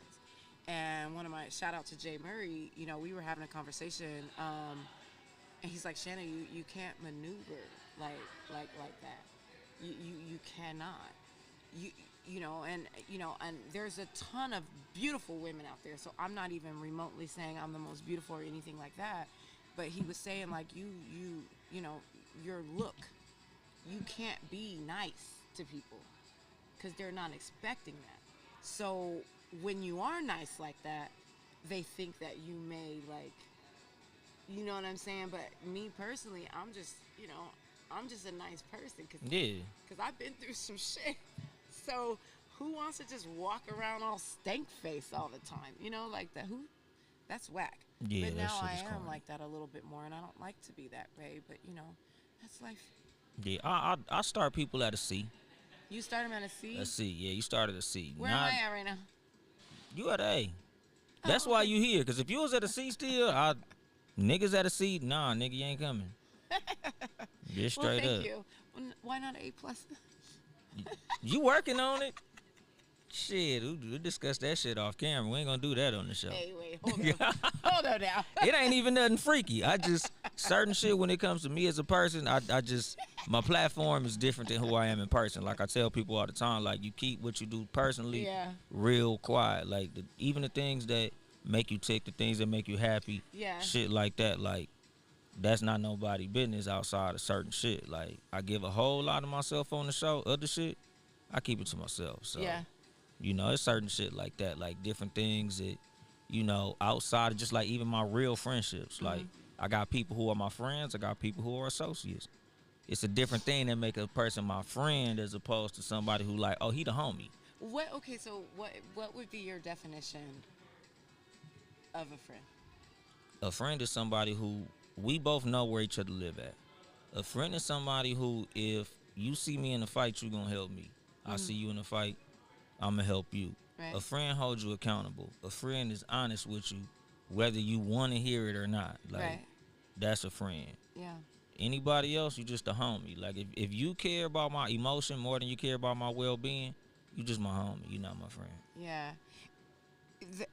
And one of my shout out to Jay Murray, you know, we were having a conversation, and he's like, Shannon, you can't maneuver like that. You cannot. And there's a ton of beautiful women out there. So I'm not even remotely saying I'm the most beautiful or anything like that. But he was saying, like, you know, your look, you can't be nice to people because they're not expecting that. So when you are nice like that, they think that you may, like, you know what I'm saying? But me personally, I'm just a nice person because I've been through some shit. So who wants to just walk around all stank face all the time? You know, like that. That's whack. Yeah, but now I am corny. like that a little bit more, and I don't like to be that way. But you know, that's life. Yeah, I start people at a C. You start them at a C. A C, yeah. You started a C. Where am I at right now? You at a A. That's why you here. Because if you was at a C still, niggas at a C, nah, nigga, you ain't coming. Just straight thank up. you. Why not A plus? You working on it? Shit, we'll discuss that shit off camera. We ain't gonna do that on the show. Hey, wait, hold on. Hold on now. It ain't even nothing freaky. I just, certain shit when it comes to me as a person, I just, my platform is different than who I am in person. Like I tell people all the time, like, you keep what you do personally real quiet. Like, even the things that make you tick, the things that make you happy, shit like that, like, that's not nobody business outside of certain shit. Like, I give a whole lot of myself on the show. Other shit, I keep it to myself. So, you know, it's certain shit like that. Like, different things that, you know, outside of just, like, even my real friendships. Mm-hmm. Like, I got people who are my friends. I got people who are associates. It's a different thing that make a person my friend as opposed to somebody who, like, oh, he the homie. Okay, so what would be your definition of a friend? A friend is somebody who we both know where each other live at. A friend is somebody who, if you see me in a fight, you gonna help me. I see you in a fight, I'ma help you. Right. A friend holds you accountable. A friend is honest with you, whether you want to hear it or not. Like, Right. that's a friend. Yeah. Anybody else, you just a homie. Like, if you care about my emotion more than you care about my well-being, you just my homie. You not my friend. Yeah.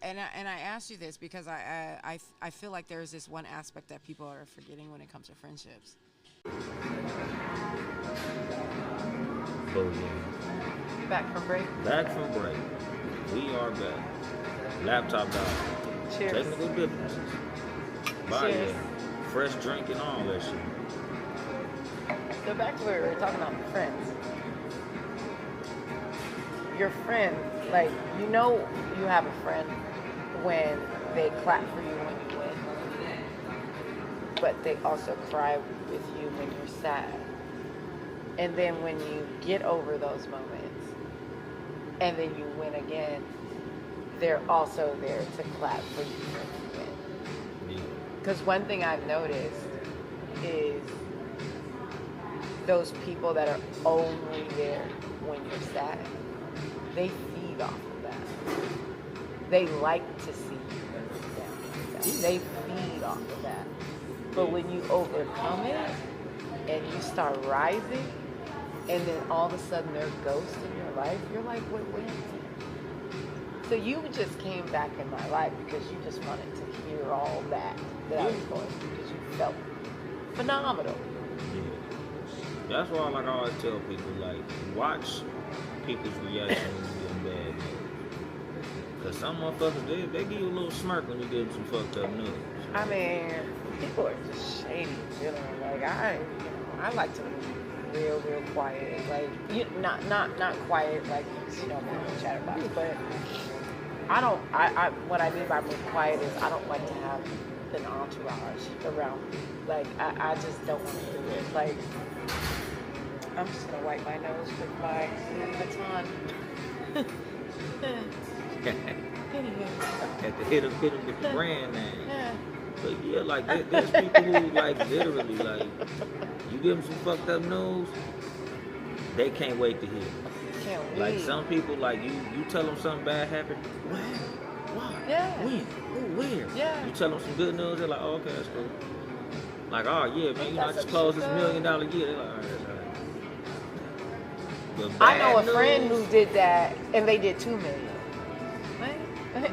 And I asked you this because I feel like there's this one aspect that people are forgetting when it comes to friendships. Oh, yeah. Back from break. Back from break. We are back. Laptop down. Cheers. Technical differences. Bye, Cheers. yeah. Fresh drink and all that shit. So back to where we were talking about friends. Your friend, like, you know you have a friend when they clap for you when you win, but they also cry with you when you're sad. And then when you get over those moments and then you win again, they're also there to clap for you when you win. Because one thing I've noticed is those people that are only there when you're sad, they feed off of that. They like to see you when you're down. They feed off of that. But when you overcome it and you start rising, and then all of a sudden they're ghosts in your life, you're like, wait. So you just came back in my life because you just wanted to hear all that I was going through because you felt phenomenal. Yeah. That's why, like, I always tell people, like, watch people's reaction when you get in bad news. Because some motherfuckers, they give you a little smirk when you give them some fucked up news. I mean, people are just shady, you know. Like, I like to be real quiet. Like, not quiet, like, you know, chatterbox, but I what I mean by being quiet is I don't like to have an entourage around me. Like, I just don't want to do it. Like, I'm just gonna wipe my nose with my Louis Vuitton. Had to hit him with the brand name. Yeah. But yeah, like, there's people who, like, literally, like, you give them some fucked up news, they can't wait to hear it. Can't wait. Like, some people, like, you tell them something bad happened. What? Why? Yeah. When? Who? Where? Yeah. You tell them some good news, they're like, oh, okay, that's cool. Like, oh, yeah, man, you know, I just closed this $1 million year. They're like, all right, that's all right. I know a friend who did that, and they did $2 million.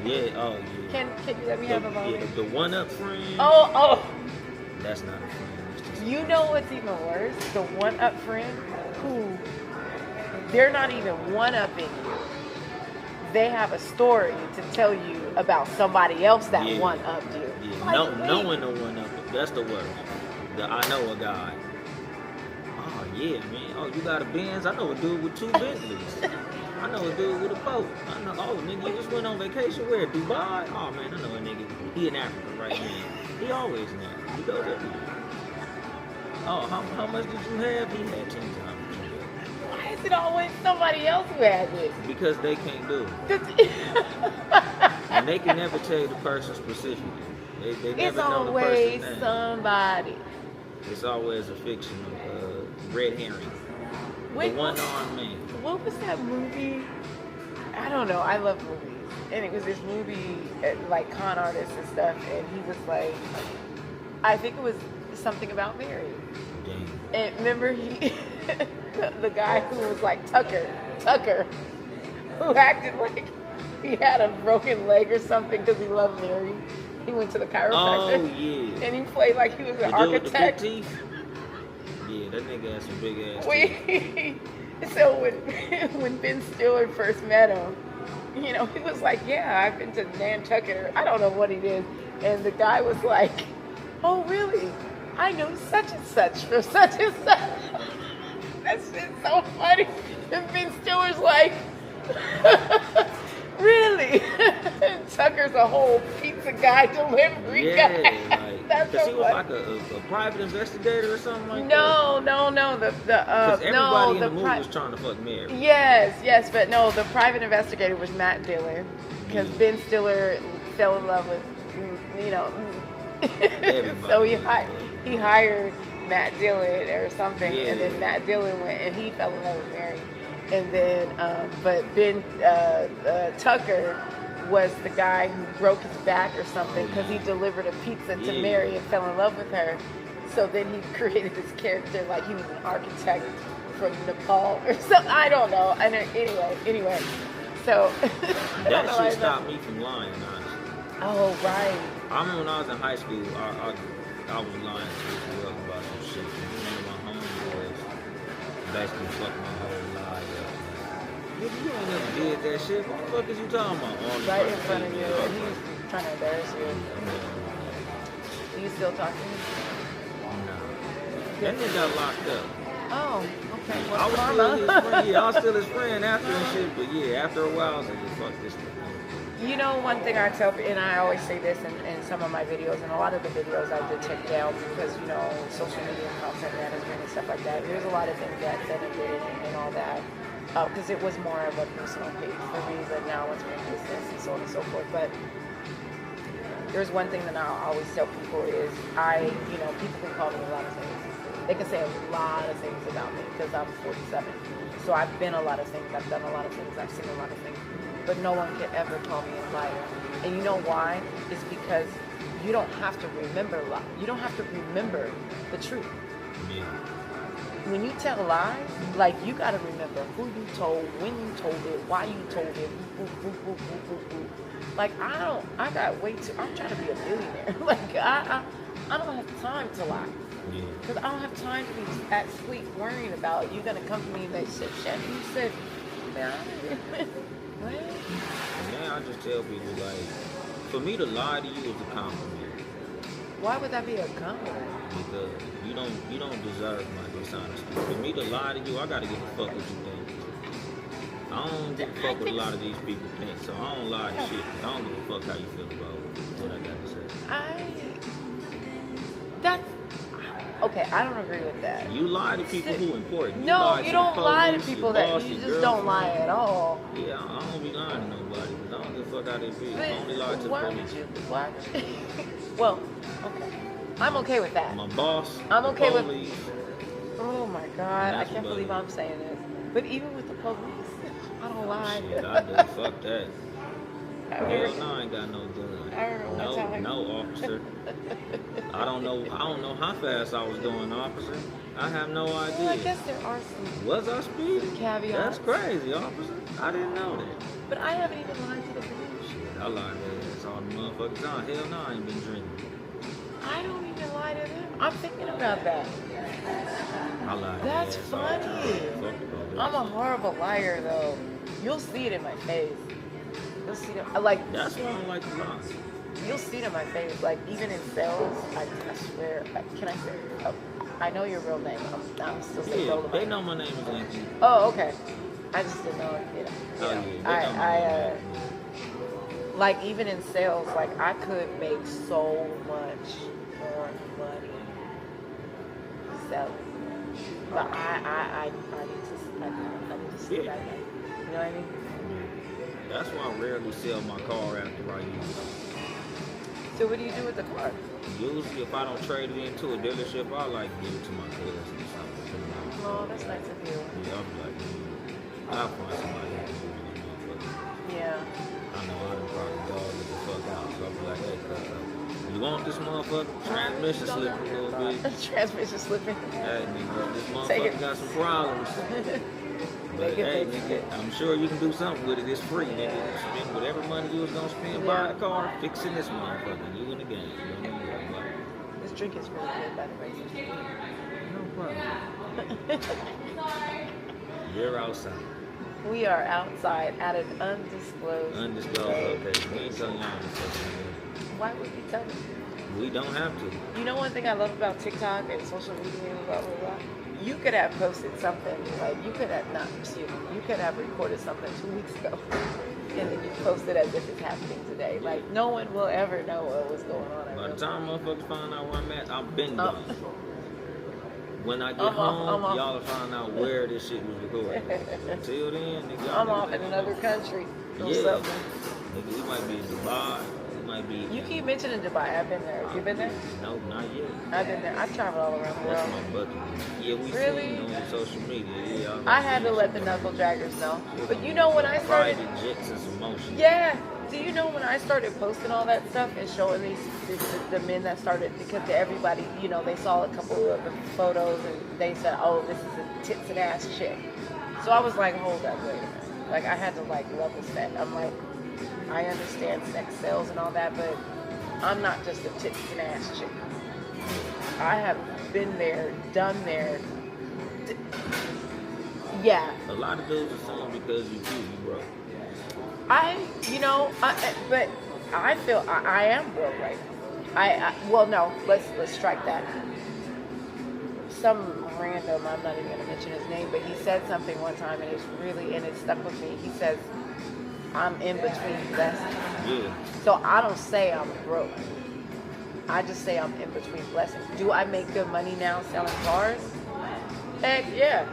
Yeah, oh yeah. Can you let me have a moment? Yeah, the one-up friend. Oh. That's not a friend. It's just You know what's even worse? The one-up friend who they're not even one-upping you. They have a story to tell you about somebody else that one-upped you. Yeah, Like, knowing the one-up, that's the worst. I know a guy. Oh yeah, man. Oh, you got a Benz? I know a dude with 2 Bentleys. I know a dude with a boat. I know, oh, nigga, you just went on vacation where? Dubai? Oh, man, I know a nigga. He in Africa right now. He always now. He goes everywhere. Oh, how much did you have? He had 10 times. why is it always somebody else who has it? Because they can't do it. And they can never tell you the person specifically. They never know the person's name. It's always somebody. It's always a fictional red herring. The one-armed man. What was that movie? I don't know. I love movies. And it was this movie, like con artists and stuff. And he was like, I think it was something about Mary. Damn. And remember the guy who was like Tucker, who acted like he had a broken leg or something because he loved Mary. He went to the chiropractor. Oh, yeah. And he played like he was an architect. Dude with the big teeth? Yeah, that nigga had some big ass teeth. So when Ben Stiller first met him, you know, he was like, yeah, I've been to Nantucket, or I don't know what he did. And the guy was like, oh, really? I know such and such from such and such. That shit's so funny. And Ben Stiller's like, really? Tucker's a whole pizza guy, delivery guy. Like, that's because so he was funny. like a private investigator or something like that. No. Because everybody in the movie was trying to fuck Mary. Yes, but no, the private investigator was Matt Dillon, because Ben Stiller fell in love with, you know, so he hired Matt Dillon or something, and then Matt Dillon went and he fell in love with Mary. And then, but Ben Tucker was the guy who broke his back or something because he delivered a pizza to Mary and fell in love with her. So then he created this character like he was an architect from Nepal or something. I don't know. And anyway. So that shit stopped me from lying, honestly. Oh, right. I remember when I was in high school, I was lying to this girl about some shit. One of my homeboys basically fucked my whole life up. Nigga, you ain't never did that shit. What the fuck is you talking about? Right in front of you. He was trying to embarrass you. Do you still talk to him? No. That nigga got locked up. Oh, okay. Well, I was still his friend. Yeah, I was still his friend after and shit. But yeah, after a while, I was like, fuck this thing. You know, one thing I tell, and I always say this in some of my videos, and a lot of the videos I did take down because, you know, social media and content management and stuff like that. There's a lot of things that I did and all that. Because it was more of a personal page for me, but now it's my business and so on and so forth. But there's one thing that I always tell people is people can call me a lot of things. They can say a lot of things about me because I'm 47. So I've been a lot of things. I've done a lot of things. I've seen a lot of things. But no one can ever call me a liar. And you know why? It's because you don't have to remember lies. You don't have to remember the truth. Yeah. When you tell lies, like, you got to remember who you told, when you told it, why you told it, Like, I'm trying to be a millionaire. Like, I don't have time to lie. Because I don't have time to be at sleep worrying about you going to come to me and they said, Shannon, you said, man, what? And now I just tell people, like, for me to lie to you is a compliment. Why would that be a compliment? Because you don't deserve my dishonesty. For me to lie to you, I gotta give a fuck what you think. I don't give a fuck what a lot of these people think, so I don't lie to shit. I don't give a fuck how you feel about what I got to say. Okay, I don't agree with that. You lie to people who are important. You don't lie to people that you just don't lie at all. Yeah, I don't be lying to nobody because I don't give a fuck how they feel. I only lie to the police. Well, okay. I'm okay with that. My boss, I'm okay with. police. Oh my God, I can't believe I'm saying this. But even with the police, I don't lie. Shit, I do. Fuck that. Hell no, I ain't got no gun. No officer. I don't know how fast I was going, officer. I have no idea. Well, I guess there are some. Was I speeding? Caveats. That's crazy, officer. I didn't know that. But I haven't even lied to the police. Shit, I lied to that's all the motherfuckers on. Hell no, I ain't been drinking. I don't even lie to them. I'm thinking about that. I lied to That's funny. I'm a horrible liar, though. You'll see it in my face. You'll see it. That's why I don't like to lie. You'll see it in my face. Like, even in sales, I swear. Can I say? Oh, I know your real name. I'm still saying Dolemite. They know my name is Anthony. Oh, okay. I just didn't know it. Like, even in sales, like, I could make so much more money selling. But I need to stay back. You know what I mean? That's why I rarely sell my car after I use it. So what do you do with the car? Usually, if I don't trade it into a dealership, I like to give it to my cousin or something. Oh, that's nice of you. Yeah, I'll be like, I'll find somebody who can do this motherfucker. Yeah. I know I done probably dog it the fuck out, so I'll be like, hey, you want this motherfucker? Transmission slipping a little bit. Transmission slipping. Hey, nigga, this motherfucker got some problems. But hey, nigga, I'm sure you can do something with it. It's free, nigga. Spend whatever money you was gonna spend buying a car, fixing this motherfucker. You in the game. You know what I mean? This drink is really good, by the way. No problem. We're outside. We are outside at an undisclosed. Okay. We ain't telling y'all this stuff. Why would we tell you? We don't have to. You know one thing I love about TikTok and social media and blah, blah, blah? You could have posted something, like, you could have recorded something 2 weeks ago, and then you post it as if it's happening today. Like, no one will ever know what was going on. By the time motherfuckers find out where I'm at, I've been done. When I get home, y'all will find out where this shit was recorded. Until then, nigga, I'm off in another country. Yeah. Nigga, we might be in Dubai. We might be. You keep mentioning Dubai. I've been there. You been there? No, not yet. I've been there. I've traveled all around the That's world. my bucket list. Yeah, we Really? seen on social media. Yeah, I had to let the knuckle draggers know. But you know when I started... Private jets and some motion. Yeah. Do you know when I started posting all that stuff and showing the men that started, because everybody, you know, they saw a couple of the photos and they said, oh, this is a tits and ass chick. So I was like, hold up, wait a minute. Like, I had to, like, level set. I'm like, I understand sex sales and all that, but I'm not just a tits and ass chick. I have been there, done there. Yeah. A lot of dudes are saying because you cute, you broke. But I feel I am broke right now. Well, no, let's strike that. Some random, I'm not even gonna mention his name, but he said something one time and it stuck with me. He says, I'm in between blessings. Yeah. So I don't say I'm broke. I just say I'm in between blessings. Do I make good money now selling cars? Heck yeah.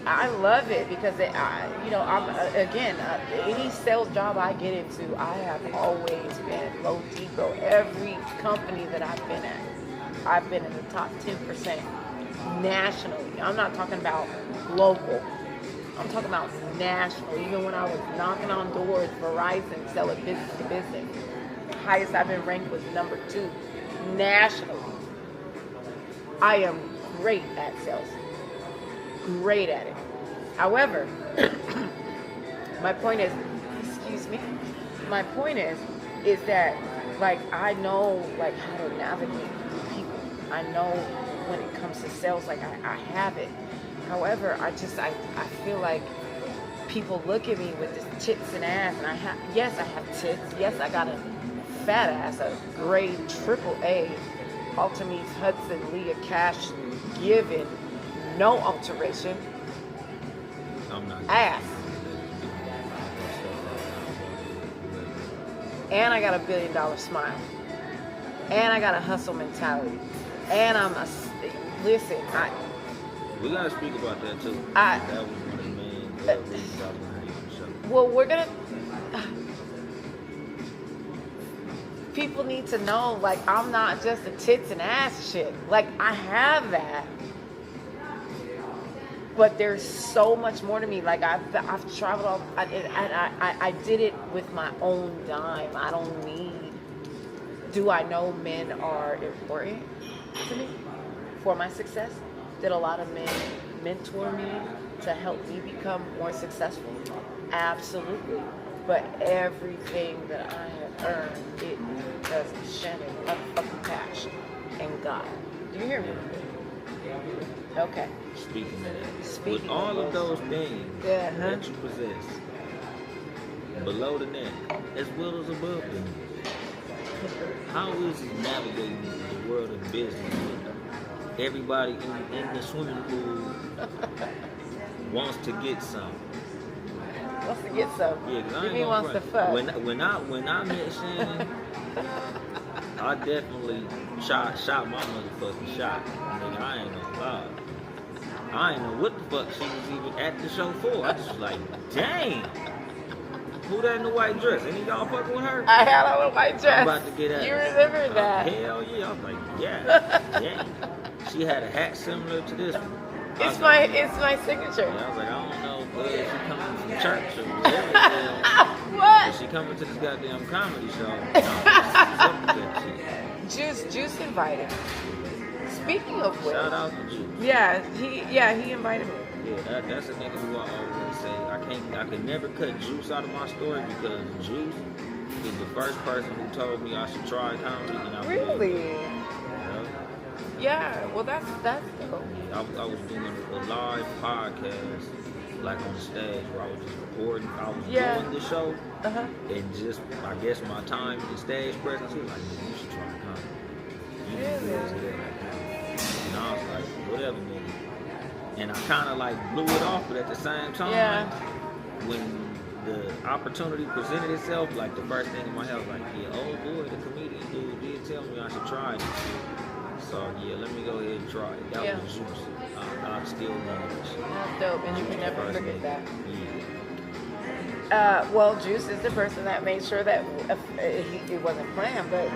I love it because any sales job I get into, I have always been low depot. Every company that I've been at, I've been in the top 10% nationally. I'm not talking about local. I'm talking about national. Even when I was knocking on doors, Verizon, selling business to business, the highest I've been ranked was number 2 nationally. I am great at sales. Great at it. However, my point is that, like, I know, like, how to navigate through people. I know when it comes to sales, like, I have it. However, I feel like people look at me with this tits and ass, and I have tits. Yes, I got a fat ass, a grade AAA, Ultimate Hudson Leah Cash given, no alteration. I'm not ass. And I got $1 billion smile. And I got a hustle mentality. And we gotta speak about that too. That was one of the main reasons I was on the show. Well, we're gonna... People need to know, like, I'm not just a tits and ass chick. Like, I have that. But there's so much more to me. Like, I've traveled all, I did it with my own dime. I don't need. Do I know men are important to me for my success? Did a lot of men mentor me to help me become more successful? Absolutely. But everything that I have earned, it because of Shannon motherfucking Cash and God. Do you hear me? Okay. Speaking of that, with all of those things that you possess, below the neck, as well as above the neck, how is it navigating the world of business with everybody in the swimming pool wants to get some? Wants to get some? Yeah, because I ain't he wants to fuck. When I met Shannon, I definitely shot my motherfucking shot. Nigga, I ain't no lie. I ain't know what the fuck she was even at the show for. I just was like, dang. Who that in the white dress? Any of y'all fucking with her? I had on a white dress. I'm about to get at You her. remember that? Hell yeah. I was like, yeah. Dang. She had a hat similar to this one. It's my signature. Yeah, I was like, I don't know whether she coming from church or whatever. What? Is she coming to this goddamn comedy show? Juice invited. Speaking of which, shout out to Juice. Yeah, he invited me. Yeah, that's a nigga who I always say I can never cut Juice out of my story because Juice is the first person who told me I should try comedy, and I really. Yeah, well that's dope. I was doing a live podcast, like on the stage, where I was just recording. I was doing the show, and just I guess my time in the stage presence was like, you should try comedy. You can do it. And I was like, whatever, nigga. And I kind of like blew it off, but at the same time, when the opportunity presented itself, like the first thing in my head was like, yeah, oh boy, the comedian dude did tell me I should try it. So yeah, let me go ahead and try it. That was Juice. I still love it. That's dope, and you can never forget that. Yeah. Well, Juice is the person that made sure that it wasn't planned, but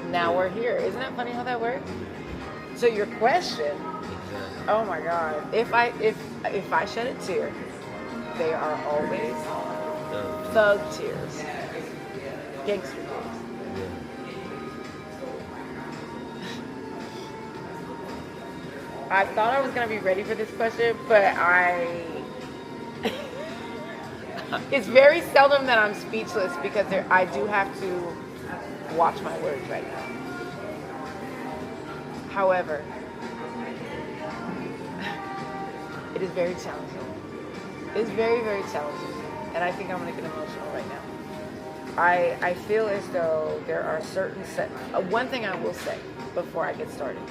now we're here. Isn't that funny how that works? So your question, Exactly. oh my God, if I shed a tear, they are always thug tears, gangster tears. I thought I was gonna be ready for this question, but it's very seldom that I'm speechless because I do have to watch my words right now. However, it is very challenging. It's very, very challenging. And I think I'm going to get emotional right now. I feel as though there are certain one thing I will say before I get started.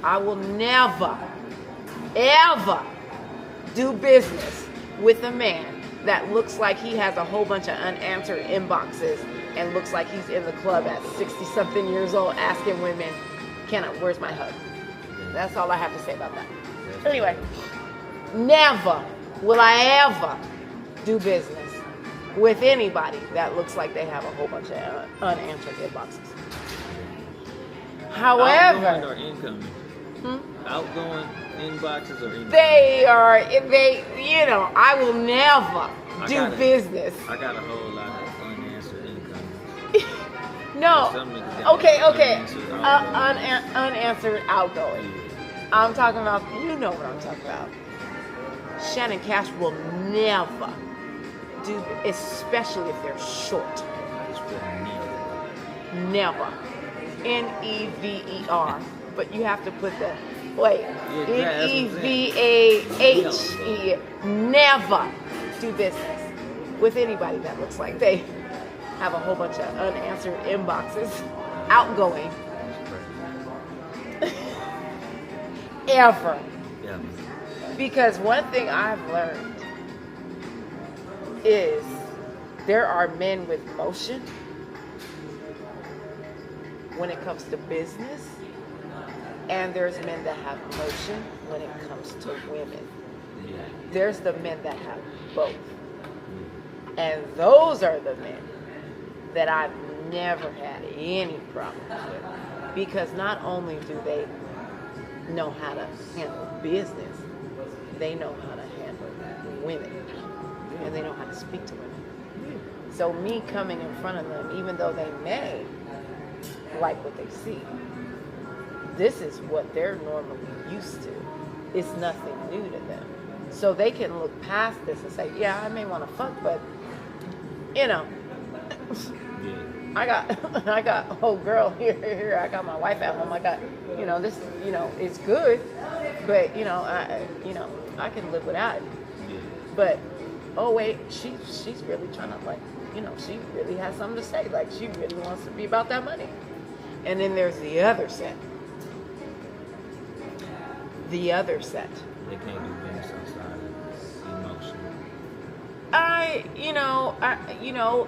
I will never, ever do business with a man that looks like he has a whole bunch of unanswered inboxes and looks like he's in the club at 60-something years old asking women, where's my hug? That's all I have to say about that. Anyway, never will I ever do business with anybody that looks like they have a whole bunch of unanswered inboxes. However, outgoing or incoming? Outgoing inboxes or incoming? I will never do business. I got a whole lot of unanswered incoming. No. Okay. Unanswered Unanswered outgoing. I'm talking about, you know what I'm talking about. Shannon Cash will never do, especially if they're short. Never. Never. But you have to put the, Nevahe. Never do business with anybody that looks like they have a whole bunch of unanswered inboxes. Outgoing. Ever. Yeah. Because one thing I've learned is there are men with motion when it comes to business, and there's men that have motion when it comes to women. Yeah. There's the men that have both. And those are the men that I've never had any problems with. Because not only do they know how to handle business, they know how to handle women. And they know how to speak to women. So me coming in front of them, even though they may like what they see, this is what they're normally used to. It's nothing new to them. So they can look past this and say, yeah, I may want to fuck, but, I got a whole girl here. I got my wife at home. I got, this, it's good, but, I can live without it. But, oh wait, she's really trying to, she really has something to say. Like, she really wants to be about that money. And then there's the other set. They can't do business outside of emotion.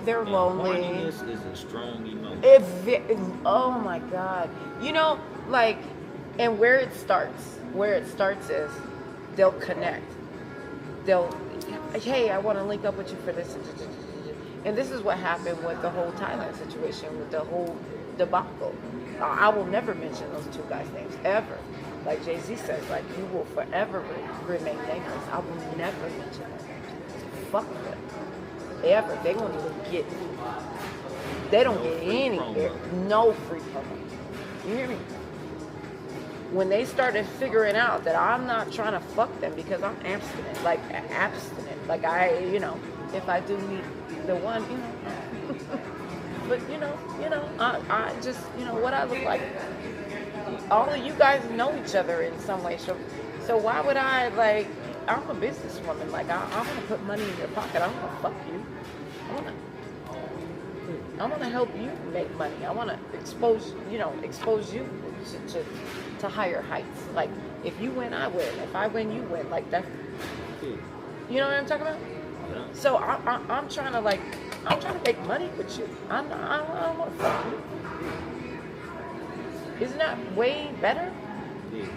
They're lonely. Horniness is a strong emotion. Oh my God. And where it starts is they'll connect. Hey, I want to link up with you for this. And this is what happened with the whole Thailand situation, with the whole debacle. I will never mention those two guys' names, ever. Like Jay-Z says, you will forever remain nameless. I will never mention them. Fuck them. Ever. They won't even get, they don't get any, no free promo. You hear me? When they started figuring out that I'm not trying to fuck them because I'm abstinent. If I do meet the one, but I just, what I look like. All of you guys know each other in some way. So why would I'm a businesswoman. I'm going to put money in your pocket. I'm going to fuck you. I want to help you make money. I want to expose you to higher heights. Like, if you win, I win. If I win, you win. Like that. You know what I'm talking about? Yeah. So I'm trying to make money with you. I don't want to fuck you. Isn't that way better? Yeah.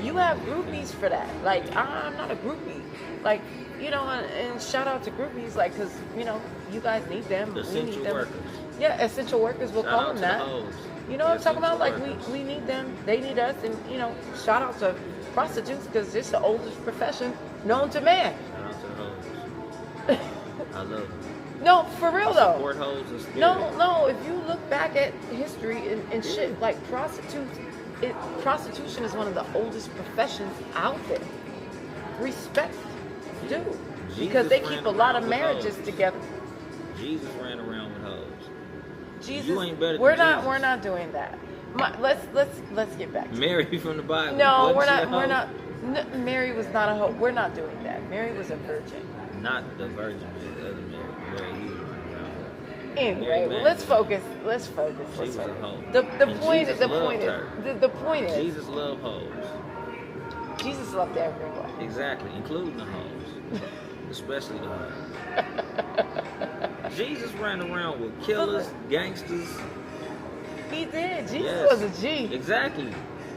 You have groupies for that. I'm not a groupie. you know, and shout out to groupies, like, because, you know, you guys need them. We Essential need them. workers. Yeah, essential workers, we'll Shout call out them to that. the hoes. You know what I'm talking about? Like, Essential we need them, they need us, and, you know, shout out to prostitutes, because it's the oldest profession known to man. Shout out to the hoes. I love them. No, for real, though. Support hoes and scary. No, if you look back at history and shit, like, prostitution is one of the oldest professions out there. Respect, dude. Because they keep a lot of marriages together. Jesus ran around with hoes. Jesus, You ain't better than we're Jesus. not doing that. Let's get back to Mary from the Bible. No, wasn't she a hoe? we're not. Mary was not a hoe. We're not doing that. Mary was a virgin. Not the virgin, but the other Mary. Mary, he was running around with. Anyway, Mary well, let's Magdalene. focus. She was a hoe. The And point Jesus the loved point is her. the point is Jesus loved hoes. Jesus loved everyone. Exactly, including the hoes. Especially the hoes. Jesus ran around with killers, gangsters. He did. Jesus Yes. was a G. Exactly.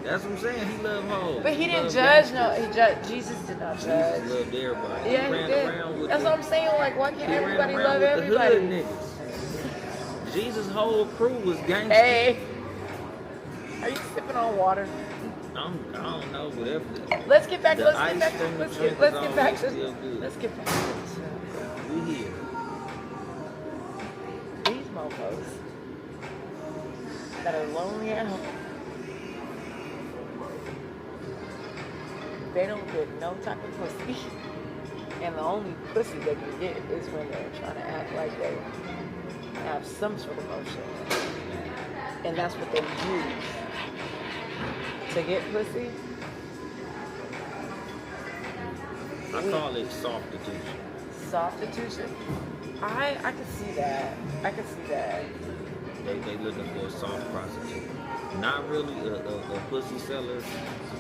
That's what I'm saying. He loved hoes. But he didn't loved judge. gangsters. Jesus did not judge. Jesus loved everybody. Yeah, he ran he did. around with That's the, what I'm saying. Like, why can't he ran everybody around love with everybody? the hood niggas. Jesus' whole crew was gangsters. Hey, are you sipping on water? I don't know, whatever. Let's get back. The Let's ice get back. from the Let's drink get is back always to. still good. Let's get back to this. We here. These mofos that are lonely at home, they don't get no type of pussy. And the only pussy they can get is when they're trying to act like they have some sort of motion. And that's what they use to get pussy. I call it sofstitution. Sofstitution. I can see that. I can see that. They looking for a soft prostitute. Not really a pussy seller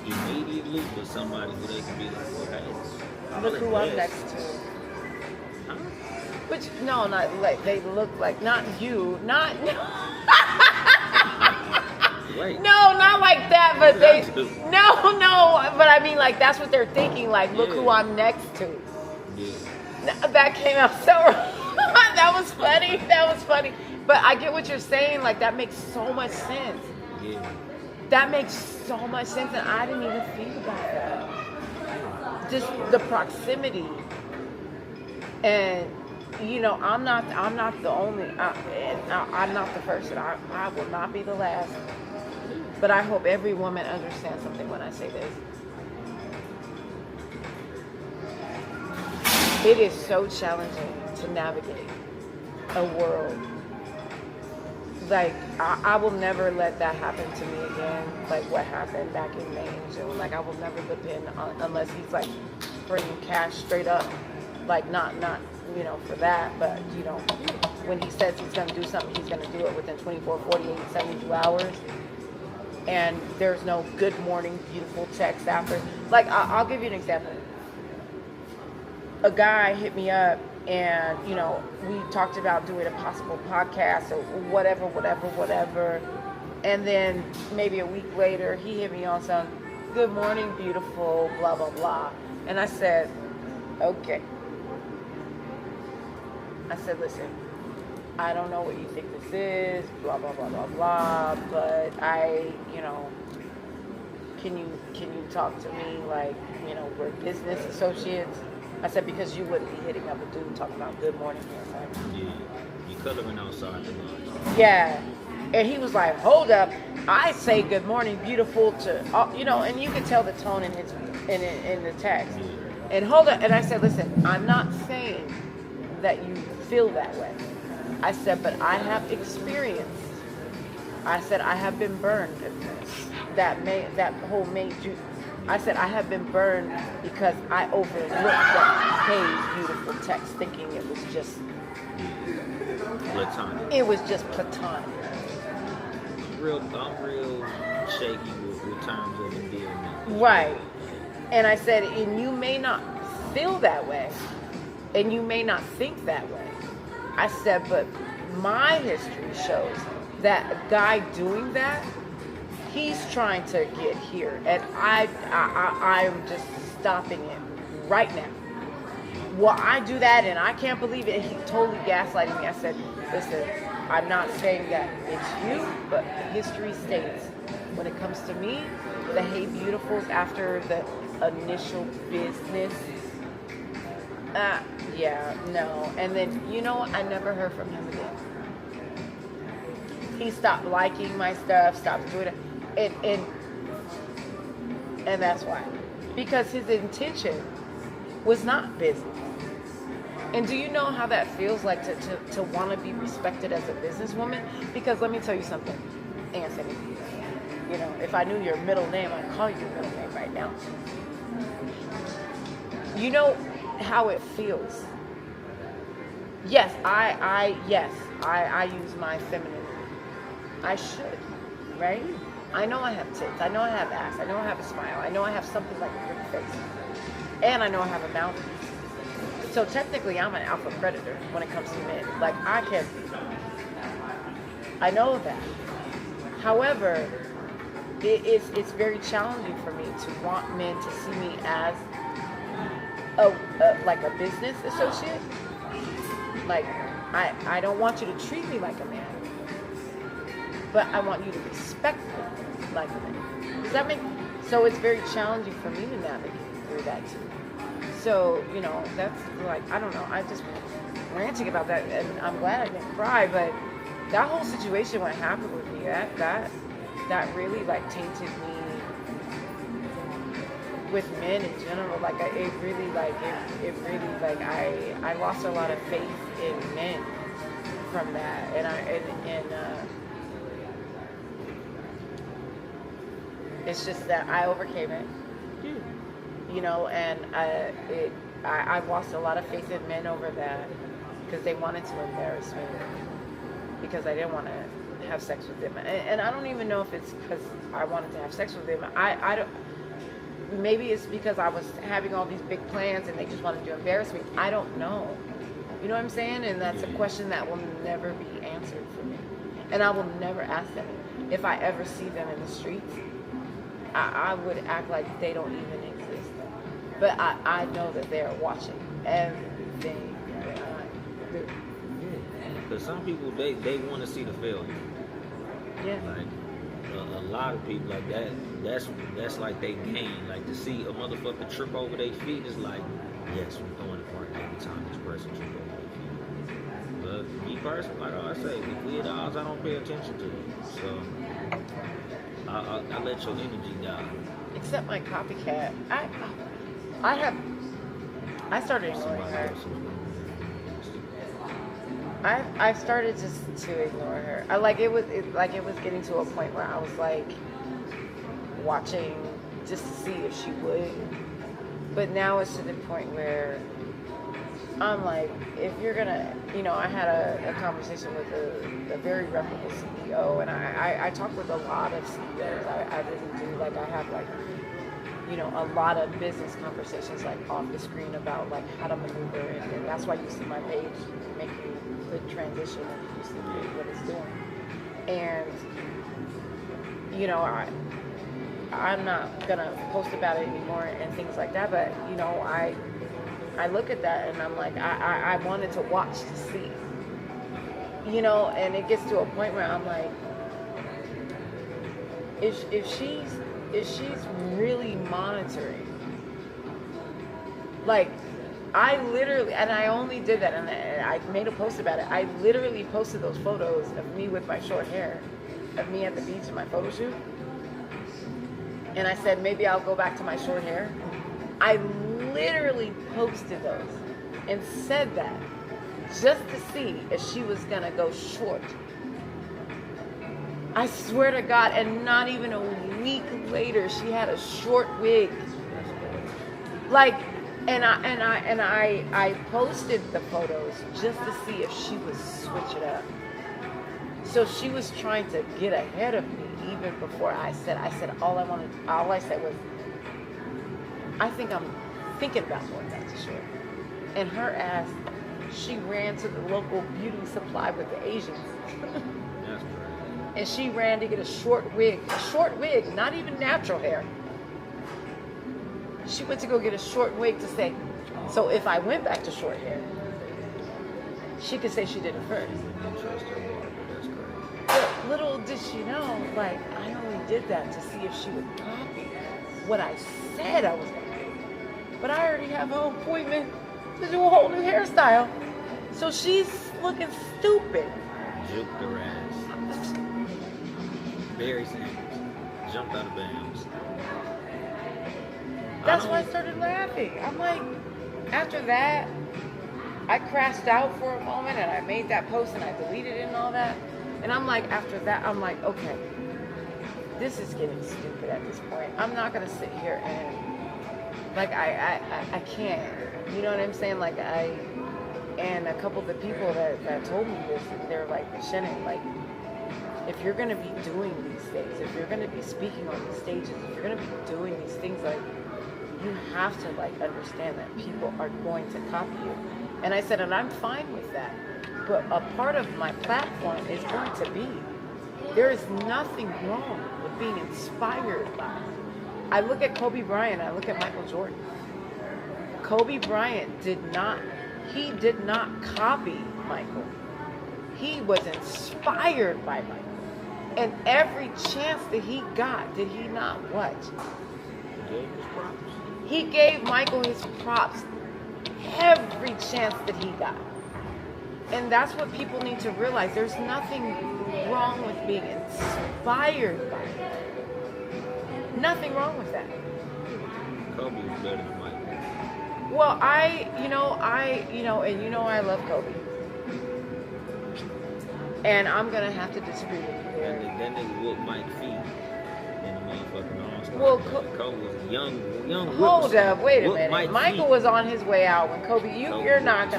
immediately, but somebody who they can be like, well, hey, Look who I'm next to. Huh? Which no, not like they look like not you, not Wait. no, not like that. But they Not you. no. But I mean, like that's what they're thinking. Like, look who Yeah. I'm next to. Yeah. That came out so wrong. That was funny. That was funny. But I get what you're saying. Like that makes so much sense. Yeah. That makes so much sense, and I didn't even think about that. Just the proximity, and you know, I'm not the only, I'm not the first, and I will not be the last. But I hope every woman understands something when I say this. It is so challenging to navigate a world. Like, I will never let that happen to me again. Like what happened back in May and June. Like, I will never depend on, unless he's like bringing cash straight up. Like, not, you know, for that. But, you know, when he says he's going to do something, he's going to do it within 24, 48, 72 hours. And there's no good morning, beautiful text after. Like, I'll give you an example. A guy hit me up, and, you know, we talked about doing a possible podcast or whatever. And then maybe a week later, he hit me on some, good morning, beautiful, blah, blah, blah. And I said, okay. I said, listen, I don't know what you think this is, blah, blah, blah, blah, blah, but you know, can you talk to me like, you know, we're business associates? I said, because you wouldn't be hitting up a dude talking about good morning. Yeah. You coloring outside the lines. Yeah. And he was like, hold up. I say good morning, beautiful to, you know, and you could tell the tone in the text. Yeah. And hold up. And I said, listen, I'm not saying that you feel that way. I said, but I have experienced. I said, I have been burned. That whole made you. I said, I have been burned because I overlooked that, hey, beautiful text, thinking it was just Platonic. It was just platonic. I'm real shaky with terms of endearment. Right. And I said, and you may not feel that way, and you may not think that way. I said, but my history shows that a guy doing that, he's trying to get here, and I'm just stopping it right now. well, I do that and I can't believe it. He totally gaslighting me. I said, listen, I'm not saying that it's you, but history states when it comes to me, the Hey Beautifuls after the initial business, yeah, no. And then, you know, I never heard from him again. He stopped liking my stuff, stopped doing it, and that's why. Because his intention was not business. And do you know how that feels like to want to be respected as a businesswoman? Because let me tell you something, Anthony. You know, if I knew your middle name, I'd call you your middle name right now. You know how it feels. Yes, I use my femininity. I should, right? I know I have tits. I know I have ass. I know I have a smile. I know I have something like a pretty face. And I know I have a mouthpiece. So technically, I'm an alpha predator when it comes to men. Like, I know that. However, it's very challenging for me to want men to see me as like a business associate. Like, I don't want you to treat me like a man, but I want you to respect me like a man. Does that make? So it's very challenging for me to navigate through that too. So, you know, that's like, I don't know, I just ranting about that, and I'm glad I didn't cry, but that whole situation, what happened with me, that really like tainted me with men in general. Like, it really I lost a lot of faith in men from that, and it's just that I overcame it. You know, and I lost a lot of faith in men over that because they wanted to embarrass me because I didn't want to have sex with them. And I don't even know if it's because I wanted to have sex with them. I don't. Maybe it's because I was having all these big plans and they just wanted to embarrass me. I don't know. You know what I'm saying? And that's a question that will never be answered for me. And I will never ask them. If I ever see them in the streets, I would act like they don't even exist. But I know that they are watching everything that I do. Because some people, they want to see the failure. Yeah. Like, a lot of people like that, that's like they gain. Like, to see a motherfucker trip over their feet is like, yes, we're throwing a party every time this person trip over their feet. But me personally, like I say, with weird odds, I don't pay attention to it. So I let your energy die. Except my copycat. I started ignoring her. I started just to ignore her. It was getting to a point where I was like watching just to see if she would. But now it's to the point where I'm like, if you're gonna, you know, I had a conversation with a very reputable CEO, and I talk with a lot of CEOs. I really do. Like, I have like, you know, a lot of business conversations like off the screen about like how to maneuver, and that's why you see my page making good transition, and you see what it's doing. And you know, I'm not gonna post about it anymore and things like that, but you know, I look at that and I'm like, I wanted to watch to see, you know, and it gets to a point where I'm like, if she's really monitoring, like, I literally, and I only did that, and I made a post about it. I literally posted those photos of me with my short hair, of me at the beach in my photo shoot, and I said maybe I'll go back to my short hair. I literally posted those and said that just to see if she was gonna go short. I swear to God, and not even a week later, she had a short wig. Like, and I posted the photos just to see if she would switch it up. So she was trying to get ahead of me even before I said all I said was, I think I'm thinking about going back to short. And her ass, she ran to the local beauty supply with the Asians. And she ran to get a short wig, not even natural hair. She went to go get a short wig to say, So if I went back to short hair, she could say she did it first. But little did she know, like, I only did that to see if she would copy what I said I was going to do. But I already have an appointment to do a whole new hairstyle. So she's looking stupid. Juked her ass. Barry Sanders jumped out of bounds. That's why I started laughing. I'm like, after that, I crashed out for a moment and I made that post and I deleted it and all that. And I'm like, after that, I'm like, okay, this is getting stupid at this point. I'm not gonna sit here and like I can't. You know what I'm saying? Like and a couple of the people that told me this, they're like, Shannon, like, if you're gonna be doing these things, if you're gonna be speaking on these stages, if you're gonna be doing these things, like, you have to like understand that people are going to copy you. And I said, and I'm fine with that. But a part of my platform is going to be, there is nothing wrong with being inspired by. I look at Kobe Bryant, I look at Michael Jordan. Kobe Bryant did not copy Michael. He was inspired by Michael. And every chance that he got, did he not what? He gave Michael his props every chance that he got. And that's what people need to realize. There's nothing wrong with being inspired by it. Nothing wrong with that. Kobe was better than Michael. Well, I love Kobe. And I'm going to have to disagree with you there. That nigga whooped Mike's feet in the motherfucking All-Star. Well, Kobe was young. Hold up, wait a minute. Mike's Michael feet. was on his way out when Kobe, we're not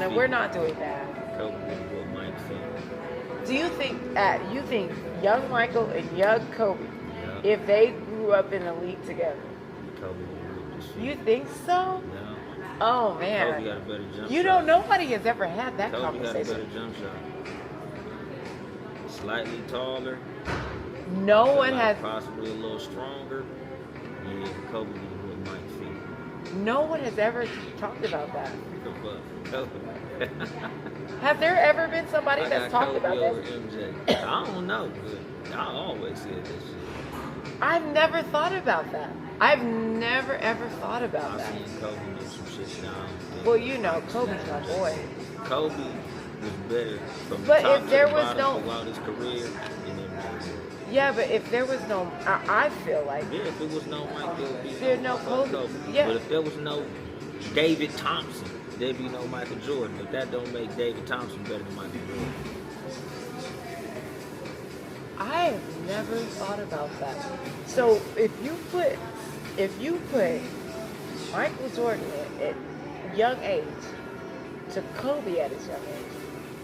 doing that. Kobe whooped Mike's feet. Do you think young Michael and young Kobe, Yeah. if they grew up in the league together, Kobe whooped his feet. you think so? No. Oh Kobe man. got a better jump You shot. know, nobody has ever had that Kobe got a conversation. better jump shot. Slightly taller. No but one like has. possibly a little stronger. Yeah, Kobe would have whooped Mike's feet. No one has ever talked about that. Kobe. Has there ever been somebody I that's got talked about Kobe this? over MJ. I don't know, but I always said that shit. I've never thought about that. I've never ever thought about I that. seen Kobe do some shit down. Well, you know, Kobe's my boy. Kobe was better from But the top if to there the was bottom no- throughout his career. And then, Yeah, but if there was no, I feel like yeah, if it was no Mike, there would be There's no motherfucking Kobe. Yeah. But if there was no David Thompson, there'd be no Michael Jordan. But that don't make David Thompson better than Michael Jordan. I've never thought about that. So if you put Michael Jordan at young age to Kobe at his young age,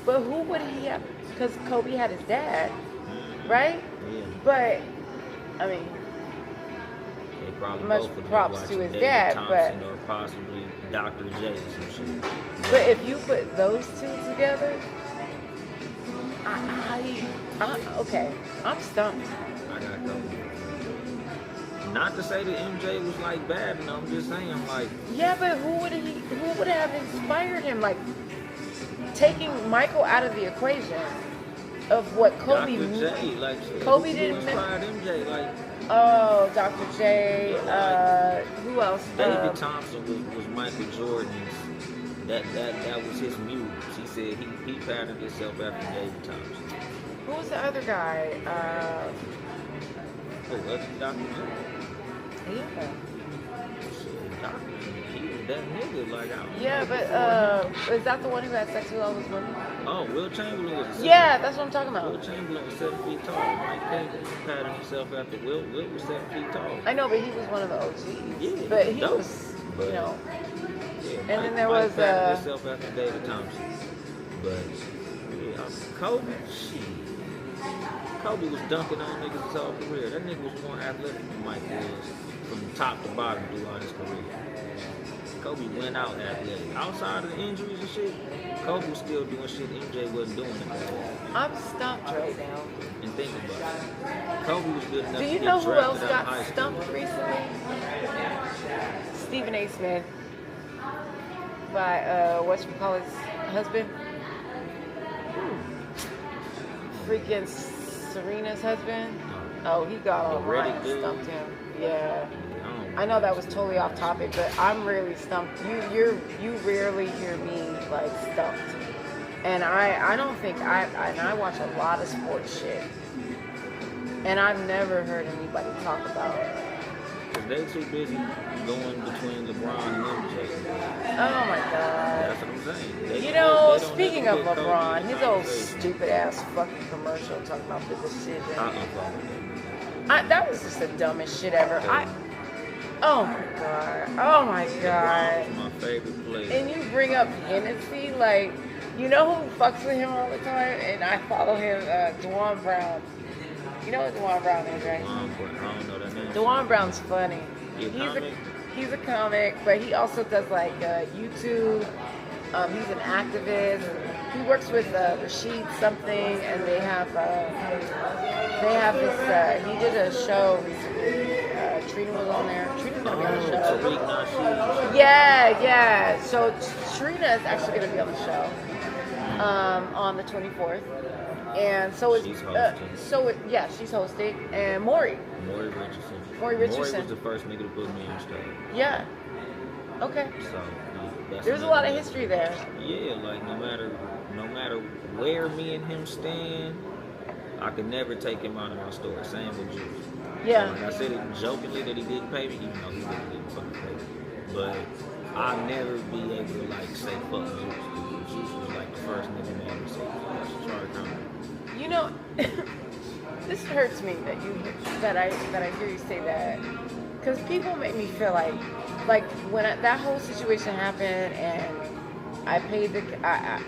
but who would he have? Because Kobe had his dad, right? Yeah. But I mean, They probably Much both would be props to watching his David dad, Thompson but- or possibly Dr. J or some shit. but if you put those two together, okay, I'm stumped. I got Kobe. Not to say that MJ was like bad, and I'm just saying like Yeah, but who would have inspired him? Like taking Michael out of the equation of what Kobe. Dr. J, like shit, Kobe who didn't inspired MJ, like Oh, Dr. J. Who else? David Thompson was Michael Jordan's. That was his muse. He said he patterned himself after David Thompson. Who was the other guy? Oh, that's Dr. J. Yeah. Shit, Dr. He was that nigga, like I don't Yeah, know but before. is that the one who had sex with all those women? Oh, Will Chamberlain was. Yeah, that's what I'm talking Will about. Chamberlain was 7 feet tall. Mike Payne patterned himself after Will. Will was 7 feet tall. I know, but he was one of the OGs. Yeah, but he dope. was, But- you know. Yeah, And then there was, patterned himself after David Thompson. But yeah, Kobe, shit. Kobe was dunking on niggas his whole career. That nigga was more athletic than Mike was from top to bottom throughout his career. Kobe went out athletic. Outside of the injuries and shit, Kobe was still doing shit MJ wasn't doing at that point. I'm stumped right now. And think about it. Kobe was good enough Do to you get know who drafted else out of got high school. stumped recently? Stephen A. Smith. by whatchamacallit's husband. Freaking Serena's husband. Oh, he got all right and stumped him. Yeah. I know that was totally off topic, but I'm rarely stumped. You rarely hear me like stumped. And I don't think I watch a lot of sports shit. And I've never heard anybody talk about it. Because they too busy going between LeBron and MJ. Oh my God. That's what I'm saying. Speaking of LeBron, his old stupid ass fucking commercial talking about the decision. That was just the dumbest shit ever. Oh my God. Oh my God. My favorite player. And you bring up Hennessy, like, you know who fucks with him all the time? And I follow him, Juhahn Brown. You know what Juhahn Brown is, right? I don't know that name. Juhahn Brown's funny. He's a comic, but he also does like YouTube. He's an activist. He works with Rashid something, and they have this. He did a show recently. Trina was on there. Trina's gonna be on the show. Yeah. So Trina is actually gonna be on the show on the 24th. And so she's hosting. She's hosting. And Maury Richardson. Maury was the first nigga to put me on stage. Yeah. Okay. So there's a lot of history there. Yeah, like no matter where me and him stand, I could never take him out of my store. Same with Juice. Yeah. So, like I said it jokingly that he didn't pay me, even though he really didn't fucking pay me. But I'll never be able to like say fuck Juice. Juice was like the first nigga man to say fuck Charlie. You know, this hurts me that I hear you say that, because people make me feel like when that whole situation happened and I paid I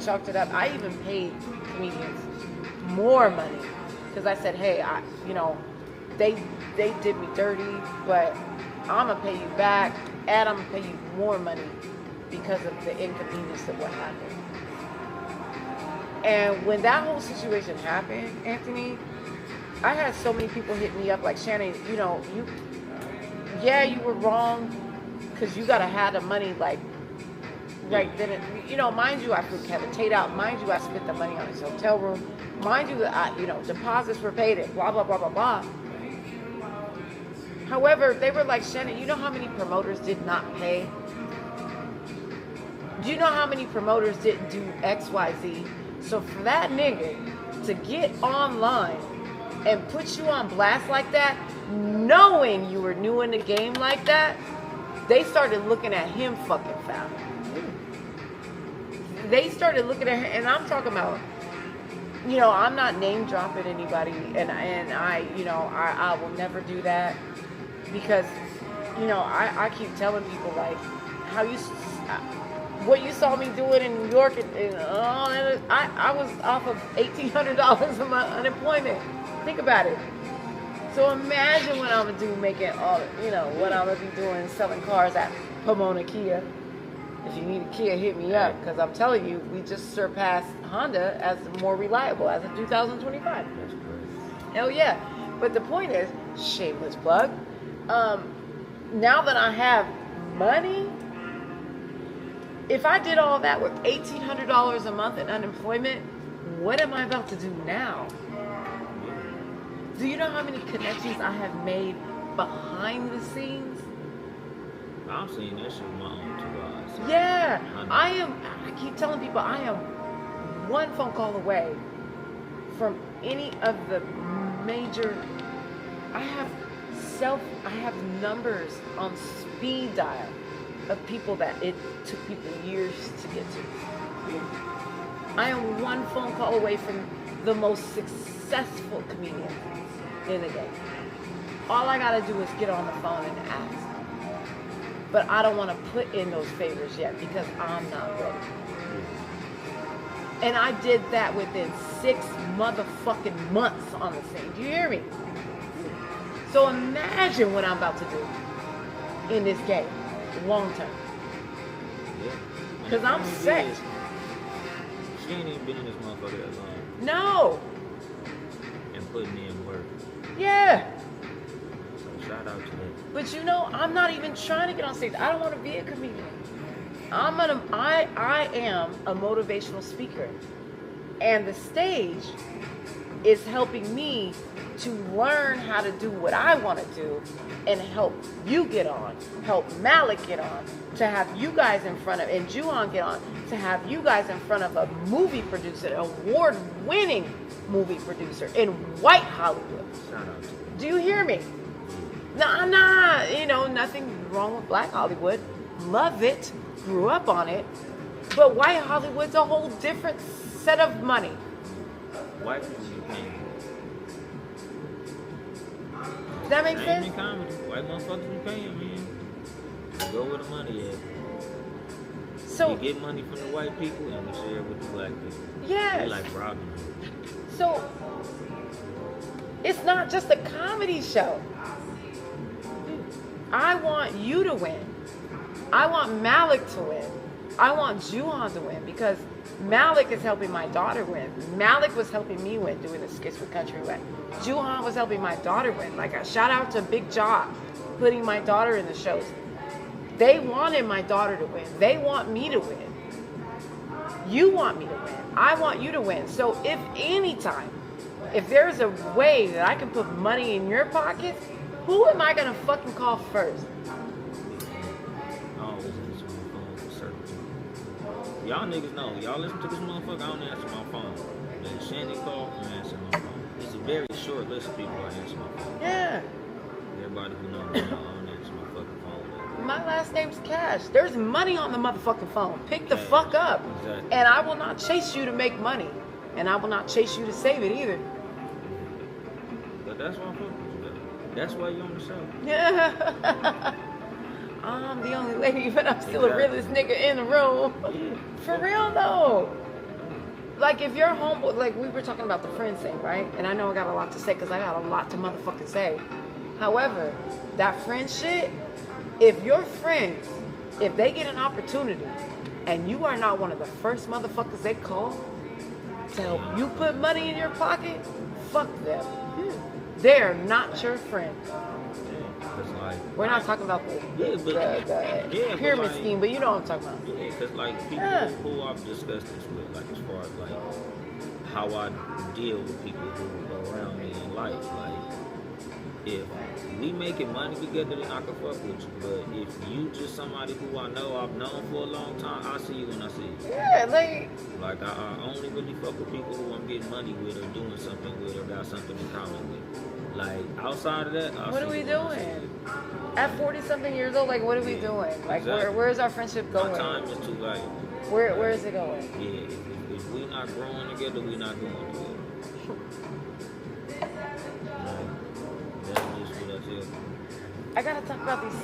chalked it up. I even paid comedians more money because I said, hey, they did me dirty, but I'm gonna pay you back and I'm gonna pay you more money because of the inconvenience of what happened. And when that whole situation happened, Anthony, I had so many people hit me up like, Shannon, you were wrong because you gotta have the money like right then. Mind you, I flew Kevin Tate out. Mind you, I spent the money on his hotel room. Mind you, deposits were paid and blah blah blah blah blah. However, they were like, Shannon, you know how many promoters did not pay? Do you know how many promoters didn't do X, Y, Z? So for that nigga to get online and put you on blast like that, knowing you were new in the game like that, they started looking at him fucking foul. They started looking at him, and I'm talking about, I'm not name dropping anybody, and I will never do that because, I keep telling people like how what you saw me doing in New York, I was off of $1,800 of my unemployment. Think about it. So imagine what I'm gonna do making all, what I'm gonna be doing selling cars at Pomona Kia. If you need a Kia, hit me up because I'm telling you, we just surpassed Honda as more reliable as of 2025. That's great. Hell yeah. But the point is, shameless plug. Now that I have money, if I did all that with $1,800 a month in unemployment, what am I about to do now? Do you know how many connections I have made behind the scenes? I've seen that shit with my own two eyes. Yeah, I keep telling people I am one phone call away from any of the major, I have numbers on speed dial of people that it took people years to get to. I am one phone call away from the most successful comedian in the game. All I gotta do is get on the phone and ask. But I don't want to put in those favors yet because I'm not ready. And I did that within 6 motherfucking months on the scene. Do you hear me? So imagine what I'm about to do in this game, long term. Because I'm set. She ain't even been in this motherfucker that long. No. And putting in work. Yeah. So shout out to them. But I'm not even trying to get on stage. I don't want to be a comedian. I am a motivational speaker, and the stage is helping me to learn how to do what I want to do and help you get on, help Malik get on, to have you guys in front of, and Juhahn get on, to have you guys in front of a movie producer, an award-winning movie producer in white Hollywood. Shout out to you. Do you hear me? Nah, nothing wrong with black Hollywood. Love it, grew up on it, but white Hollywood's a whole different set of money. White people you paying. Does that make sense? In comedy. White motherfuckers be paying, man. You go where the money is. So we get money from the white people and we share it with the black people. yes. We like Robin Hood. So it's not just a comedy show. I want you to win. I want Malik to win. I want Juhahn to win because Malik is helping my daughter win. Malik was helping me win doing the skits with Countryway. Juhahn was helping my daughter win. Like a shout out to Big Job putting my daughter in the shows. They wanted my daughter to win. They want me to win. You want me to win. I want you to win. So if anytime, if there's a way that I can put money in your pocket, who am I gonna fucking call first? I always answer my phone for certain people. Y'all niggas know. Y'all listen to this motherfucker, I don't answer my phone. But Shannon call, I answer my phone. It's a very short list of people I answer my phone. Yeah. Everybody who knows me, I don't answer my fucking phone. My last name's Cash. There's money on the motherfucking phone. Pick the Cash. fuck up. Exactly. And I will not chase you to make money. And I will not chase you to save it either. But that's why I'm fucking with you. That's why you're on the show. Yeah. I'm the only lady, but I'm still the Exactly. realest nigga in the room. Yeah. For real though. Like if you're homeboy, like we were talking about the friends thing, right? And I know I got a lot to say because I got a lot to motherfucking say. However, that friend shit, if your friends, if they get an opportunity and you are not one of the first motherfuckers they call to help you put money in your pocket, fuck them. They're not your friend. Cause like, We're not talking about the but pyramid like, scheme, but you know what I'm talking about. Yeah, because like people Yeah. who I've discussed this with, like as far as like how I deal with people who are around me in life, like if we making money together, then I can fuck with you. But if you just somebody who I know I've known for a long time, I see you when I see you. Yeah, Like I only really fuck with people who I'm getting money with or doing something with or got something in common with. Like outside of that, what are we doing? At 40 something years old, like what are we doing? Like Exactly. where is our friendship going? My time is too valuable. Where is it going? Yeah, if we not growing together, we not going together. Like, that's just what I feel. I gotta talk about these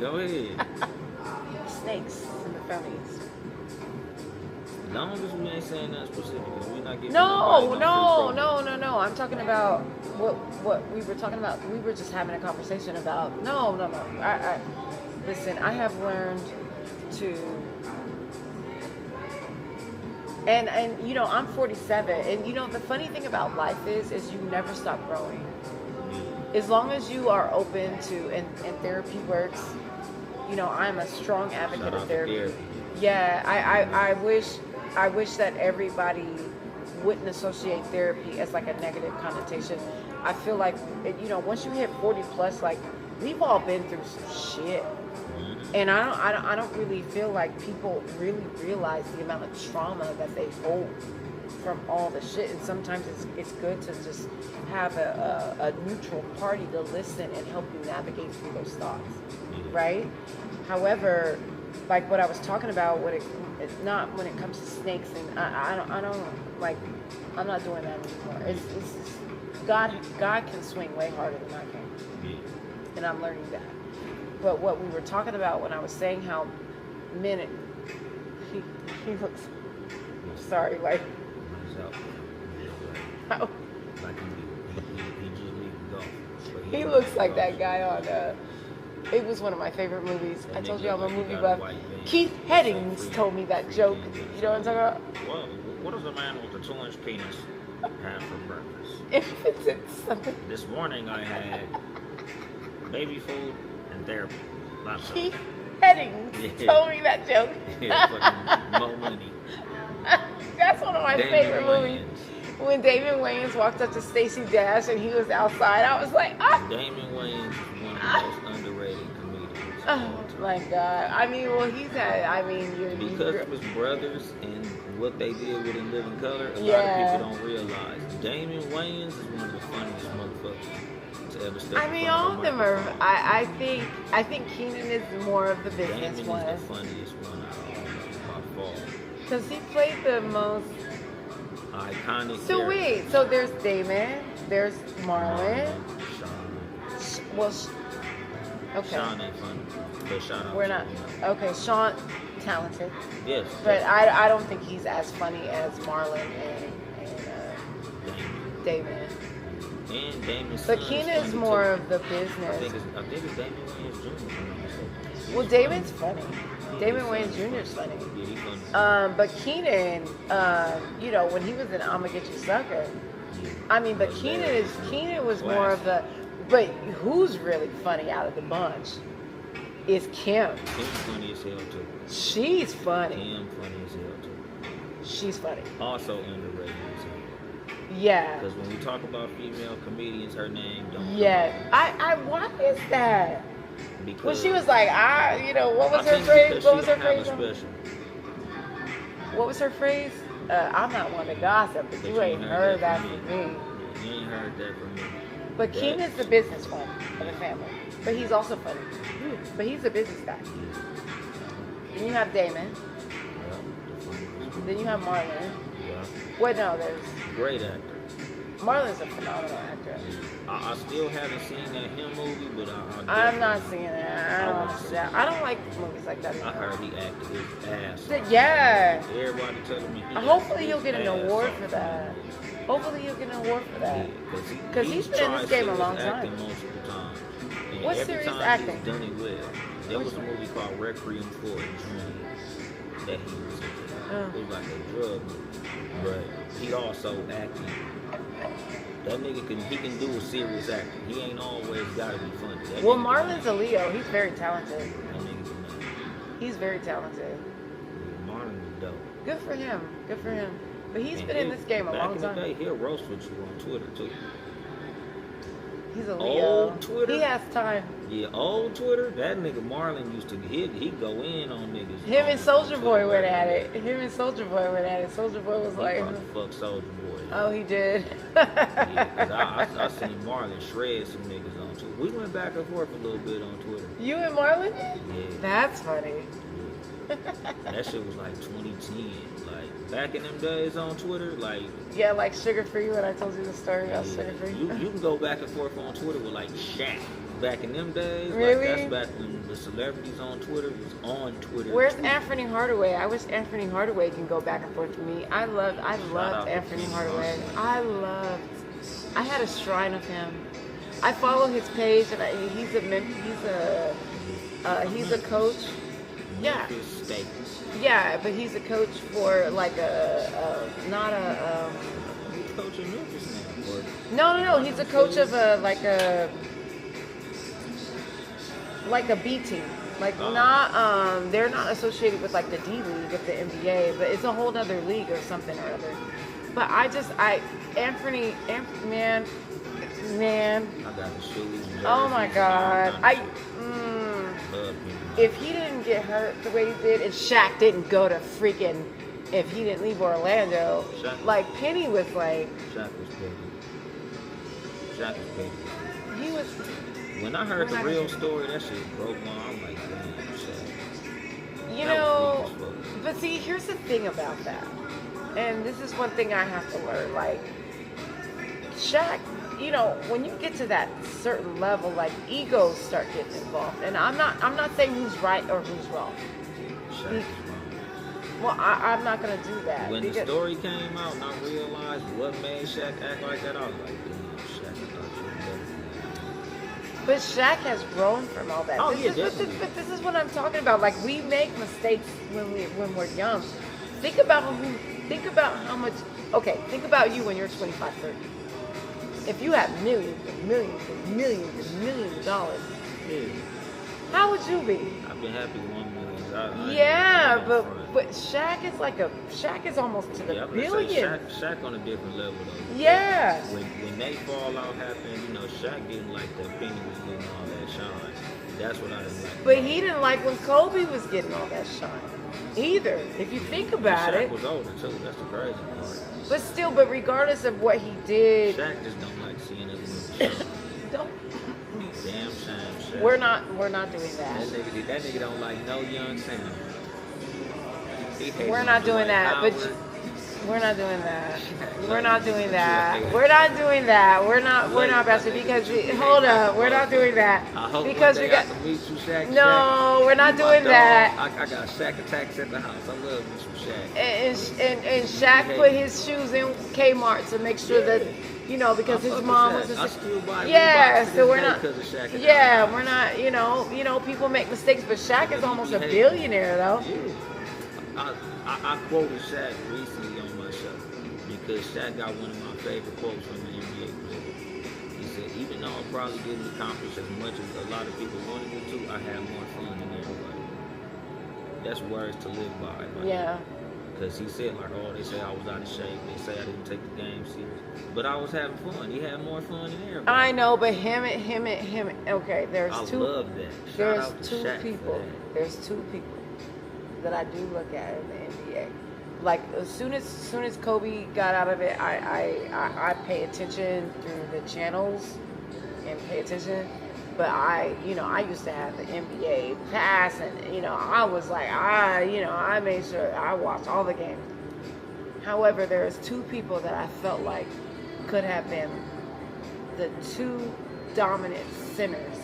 Go ahead. snakes in the families. As long as we ain't saying that specifically, we not getting No. I'm talking about what we were talking about. We were just having a conversation about. No. I listen. I have learned to, and you know, I'm 47, and you know the funny thing about life is you never stop growing. As long as you are open to and therapy works. You know, I'm a strong advocate Shout of out to therapy. therapy. Yeah, I wish that everybody wouldn't associate therapy as like a negative connotation. I feel like, you know, once you hit 40 plus, like we've all been through some shit, and I don't really feel like people really realize the amount of trauma that they hold from all the shit. And sometimes it's good to just have a neutral party to listen and help you navigate through those thoughts, right? However, like what I was talking about, it's not when it comes to snakes, and I don't like, I'm not doing that anymore. It's God can swing way harder than I can, and I'm learning that. But what we were talking about when I was saying how men, he looks, sorry, like how he looks like that guy on it was one of my favorite movies. I told you I'm a movie buff. Keith Headings told me that joke. You know what I'm talking about? Well, what does a man with a 2-inch penis have for breakfast? If it's something. This morning I had baby food and therapy. Lots of Keith Headings Yeah. told me that joke. Yeah, fucking Mo Money. That's one of my Damon favorite movies. Wayans. When Damon Wayans walked up to Stacey Dash and he was outside, I was like, ah. Damon Wayans is one of the most underrated comedians. Oh my God. I mean, well, he's had, I mean, Because of his brothers and what they did with In Living Color, a lot Yeah. of people don't realize. Damon Wayans is one of the funniest motherfuckers to ever step I in mean, front all of of a them are, microphone. I think Keenan is more of the Damon business is one. the funniest one out of all of them, by far. Because he played the most. Iconic So character. wait, so there's Damon, there's Marlon. Sean. Well, okay. Sean ain't funny, but shout out We're to not. him. Okay, Sean, talented. Yes. But I don't think he's as funny as Marlon and Damon. And Damon's But son Keenan is is funny, more too. of the I think business. it's Damon Wayans Jr. if I'm not mistaken. Well, He's Damon's funny. Yeah, Damon his Wayans son Jr. is is funny. Yeah, he's funny. But Keenan, you know, when he was in I'ma Get You Sucker, I mean, but Keenan was more of the. But who's really funny out of the bunch is Kim. Kim's funny as hell too. She's funny. Kim funny as hell too. She's funny. Also underrated as hell. Yeah. Because when we talk about female comedians, her name don't. come Yeah. up. Why is that? Because Well, she was like, what was I her think phrase? because What she was her don't have phrase? a special. What was her phrase? I'm not one to gossip, but you ain't heard that from me. You ain't heard that from me. But That- Keenan's the business one of the family. But he's also funny. But he's a business guy. Then you have Damon. Then you have Marlon. Yeah. Wait, no, there's Great actor. Marlon's a phenomenal actor. I still haven't seen that him movie, but I'm not seeing that. I I don't wanna watch see that. I don't like movies like that. I heard he acted his ass off. Yeah. Everybody telling me. Hopefully he'll get an acted his award ass for off. that. Hopefully he'll get an award for that. Because he's been in tried this game a serious long acting time. multiple times. And What every serious time acting? He's done it well. There Which was a one? movie called Requiem for a Dream that he was in. It was like a drug movie, but he also acting. That nigga can do a serious acting. He ain't always gotta be funny. That Well, nigga Marlon's a can act. Leo. He's very talented. That nigga can act. He's very talented. Yeah, Marlon is dope. Good for him. Good for him. But he's And been in this game a long Back in time. the day, he'll roast with you on Twitter too. He's a Leo. Old Twitter. He has time. Yeah, old Twitter. That nigga Marlon used to he go in on niggas. Him on and Soldier Boy Twitter went back at in the it. day. Him and Soldier Boy went at it. Soldier Boy was He like, probably fucked Soldier Boy. oh, he did. Yeah, 'cause I seen Marlon shred some niggas on Twitter. We went back and forth a little bit on Twitter. You and Marlon? Yeah. That's funny. That shit was like 2010. Like back in them days on Twitter, like Yeah, like Sugar Free when I told you the story about Sugar Free. you can go back and forth on Twitter with like Shaq. Back in them days, Really? like that's back when the celebrities on Twitter was on Twitter. Where's tweeting. Anthony Hardaway? I wish Anthony Hardaway can go back and forth with me. I loved out to Anthony Anthony Hardaway. Hardaway. I had a shrine of him. I follow his page and he's a coach. Yeah. Memphis State. Yeah, but he's a coach for like not a He's coaching Memphis now. no. He's a coach of a B team. Like not they're not associated with like the D League of the NBA, but it's a whole other league or something or other. But Anthony, man. I got a shoes. Oh my God. Love him. If he didn't get hurt the way he did, and Shaq didn't go to freaking, if he didn't leave Orlando, Shaq- like Penny was like, Shaq was petty. Shaq was petty. he was. When I heard We're the not real gonna- story, that shit broke my. I'm like, damn, Shaq. You That know, was weak as fuck. but see, here's the thing about that, and this is one thing I have to learn. Like, Shaq, you know, when you get to that certain level, like egos start getting involved, and I'm not saying who's right or who's wrong. Shaq Be- was wrong. Well, I'm not gonna do that. When the because- story came out and I realized what made Shaq act like that, I was like, damn, Shaq, I thought you were better than that. But Shaq has grown from all that. Oh, this yeah, is, but definitely. this is what I'm talking about. Like, we make mistakes when we're young. Think about how much. Okay, think about you when you're 25, 30. If you have millions and millions and millions and millions of dollars, Yeah. how would you be? I'd been happy with 1 million. Yeah, but Shaq is almost to the billion. Shaq on a different level though. Yeah. When they fall out happened, you know, Shaq didn't like the penny was getting all that shine. That's what I didn't like. But he didn't like when Kobe was getting all that shine either. If you think about it. Shaq was older too. That's the crazy part. But still, regardless of what he did, Shaq just don't like seeing other niggas shine. don't. Damn shame, Shaq. We're not doing that. That nigga don't like no young Sam. We're not doing that. But we're not doing that. We're not doing that. We're not doing that. We're not best because hold up. We're not doing that because we got. No, we're not doing that. I got Shaq attacks at the house. I love me some Shaq. And Shaq put his shoes in Kmart to make sure that. You know, because his mom was a so we're not. Yeah, we're not. You know, people make mistakes, but Shaq is almost a billionaire, though. Yeah. I quoted Shaq recently on my show because Shaq got one of my favorite quotes from the NBA player. He said, "Even though I probably didn't accomplish as much as a lot of people wanted me to, I had more fun than everybody." That's words to live by. Yeah. Because he said, like, oh, they say I was out of shape. They say I didn't take the game serious. But I was having fun. He had more fun than everybody. I know, but him. Okay, there's I two. love that. There's two people. There's two people that I do look at in the NBA. Like as soon as Kobe got out of it, I pay attention through the channels and pay attention. But I used to have the NBA pass, and I was like, I made sure I watched all the games. However, there's two people that I felt like could have been the two dominant centers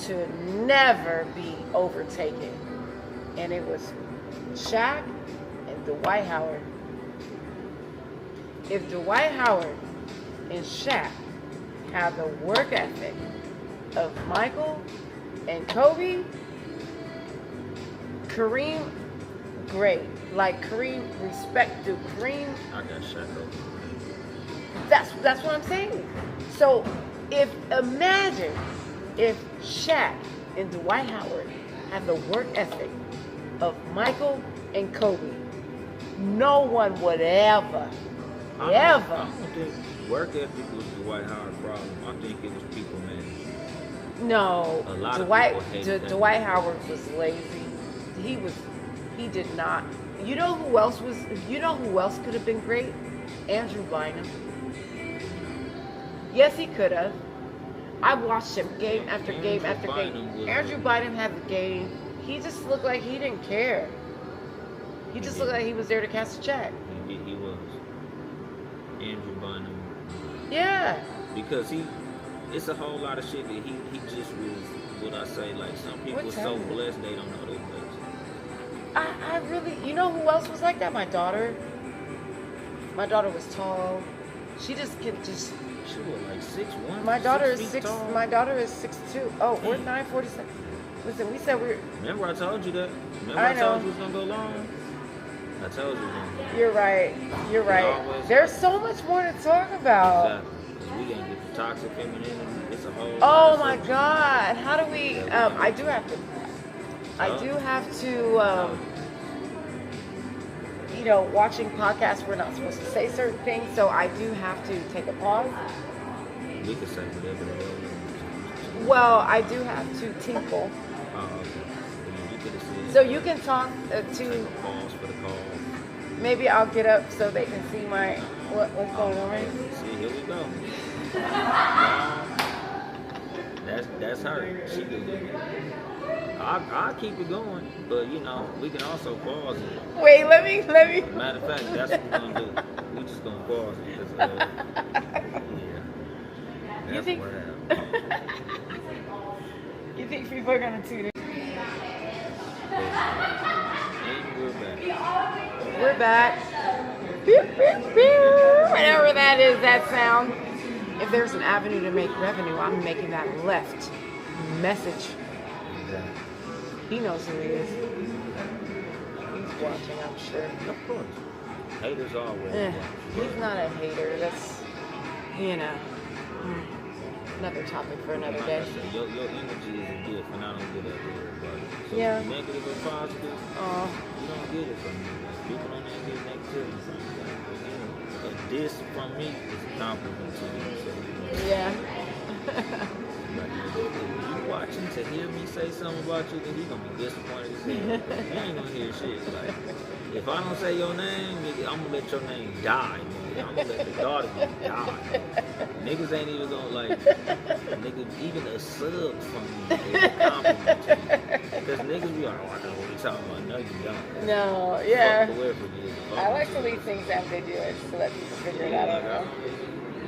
to never be overtaken, and it was Shaq and Dwight Howard. If Dwight Howard and Shaq have the work ethic of Michael and Kobe, Kareem, great. Like Kareem, respect to Kareem. I got Shaq over. That's what I'm saying. So imagine if Shaq and Dwight Howard have the work ethic of Michael and Kobe, no one would ever. I don't think work ethic was Dwight Howard's problem. I think it was people management. No, A lot of people hated Dwight Howard was lazy. He did not. You know who else could have been great? Andrew Bynum. Yes, he could have. I watched him game after game after game. Andrew Bynum had the game. He just looked like he didn't care. He just looked like he was there to cash a check. He was. Andrew Bynum. Yeah. Because it's a whole lot of shit that he just was, what I say, like some people are so blessed they don't know they're blessed. I really, you know who else was like that? My daughter. My daughter was tall. She just She was like 6'1". My daughter is 6 feet tall. My daughter is 6'2". Oh, we're 9'47". Listen, we said we're. Remember I told you that? Remember I told you it was gonna go long? I told you that. You're right. You're right. There's so much more to talk about. Exactly. We gonna get the toxic femininity. It's a whole. Oh my God! How do we? I do have to. Watching podcasts, we're not supposed to say certain things, so I do have to take a pause. We can say whatever the hell. Well, I do have to tinkle. Oh, okay. So you can talk to. Take a pause for the call. Maybe I'll get up so they can see what's going on. See, here we go. That's her. She do it. I'll keep it going, but we can also pause it. Wait, let me. Matter of fact, that's what we're gonna do. We just gonna pause it. Yeah. That's You think? what happened. You think people are gonna tune in? And We're back. Whatever that is, that sound. If there's an avenue to make revenue, I'm making that left message. He knows who he is. He's watching, I'm sure. Of course. Haters always watch. He's not a hater. That's, another topic for another Like day. I said, your energy is a gift, and I don't get that from everybody. So Yeah. negative or positive, you don't get it from me. Like, people don't even get negativity from me. Like, again, a diss from me is a compliment to you. So, Yeah. like, if you watching to hear me say something about you, then you gonna be disappointed as hell. You ain't gonna hear shit. Like, if I don't say your name, nigga, I'm gonna let your name die, nigga. I'm gonna let the daughter die. Niggas ain't even gonna like, nigga, even a sub from me is a compliment to you. Because niggas be like, oh, I know what you're talking about. No, you don't. No, yeah. Fuck whoever it is. I like to leave things ambiguous to let people figure it out. Like, I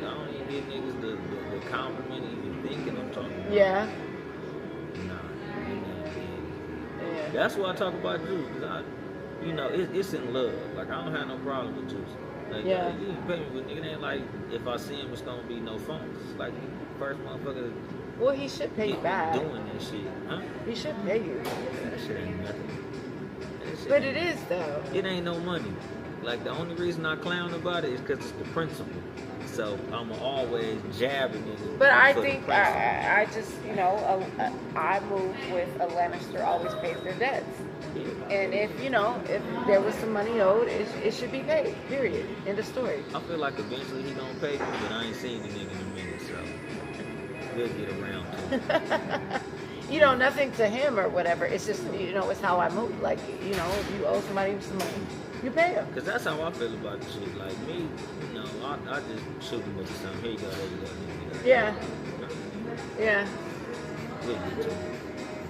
don't even give niggas the compliment even thinking I'm talking about. Yeah. Nah, you know, Yeah. that's why I talk about juice. Cause it's in love. Like, I don't have no problem with juice. Like, Yeah. you can pay me with nigga. It ain't like if I see him, it's gonna be no fun. It's like first motherfucker Well, he should pay you back. doing that shit, huh? He should pay you. That shit ain't nothing. That shit But ain't- it is though. It ain't no money. Like, the only reason I clown about it is because it's the principle. So I'ma always jab a nigga. But I for the think principle. I just, I move with a Lannister always pays their debts. Yeah. And if there was some money owed, it should be paid. Period. End of story. I feel like eventually he gonna pay me, but I ain't seen the nigga in a minute, so we'll get around to it. Nothing to him or whatever. It's just, it's how I move. Like, if you owe somebody some money, you pay them. Cause that's how I feel about the shit. Like me, I just shoot him with something. Here you go, there you go, there you go. Yeah. Yeah. We'll get to it.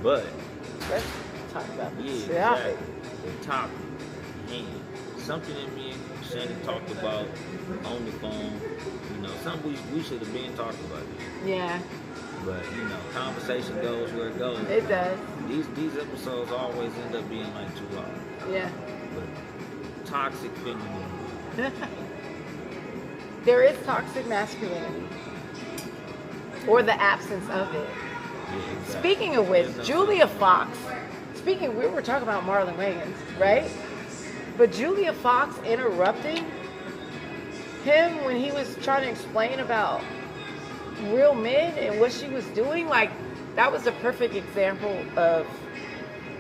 But Let's talk about yeah, this exactly. topic. The topic. Man, something that me and Shannon talked about on the phone. Something we should have been talking about. Yeah, But conversation goes where it goes. it does. These episodes always end up being like 2 hours. Yeah. But toxic femininity. There is toxic masculinity. Or the absence of it. Yeah, exactly. Speaking of which, There's no Julia such thing. Fox. We were talking about Marlon Wayans, right? But Julia Fox interrupting him when he was trying to explain about real men and what she was doing, like, that was a perfect example of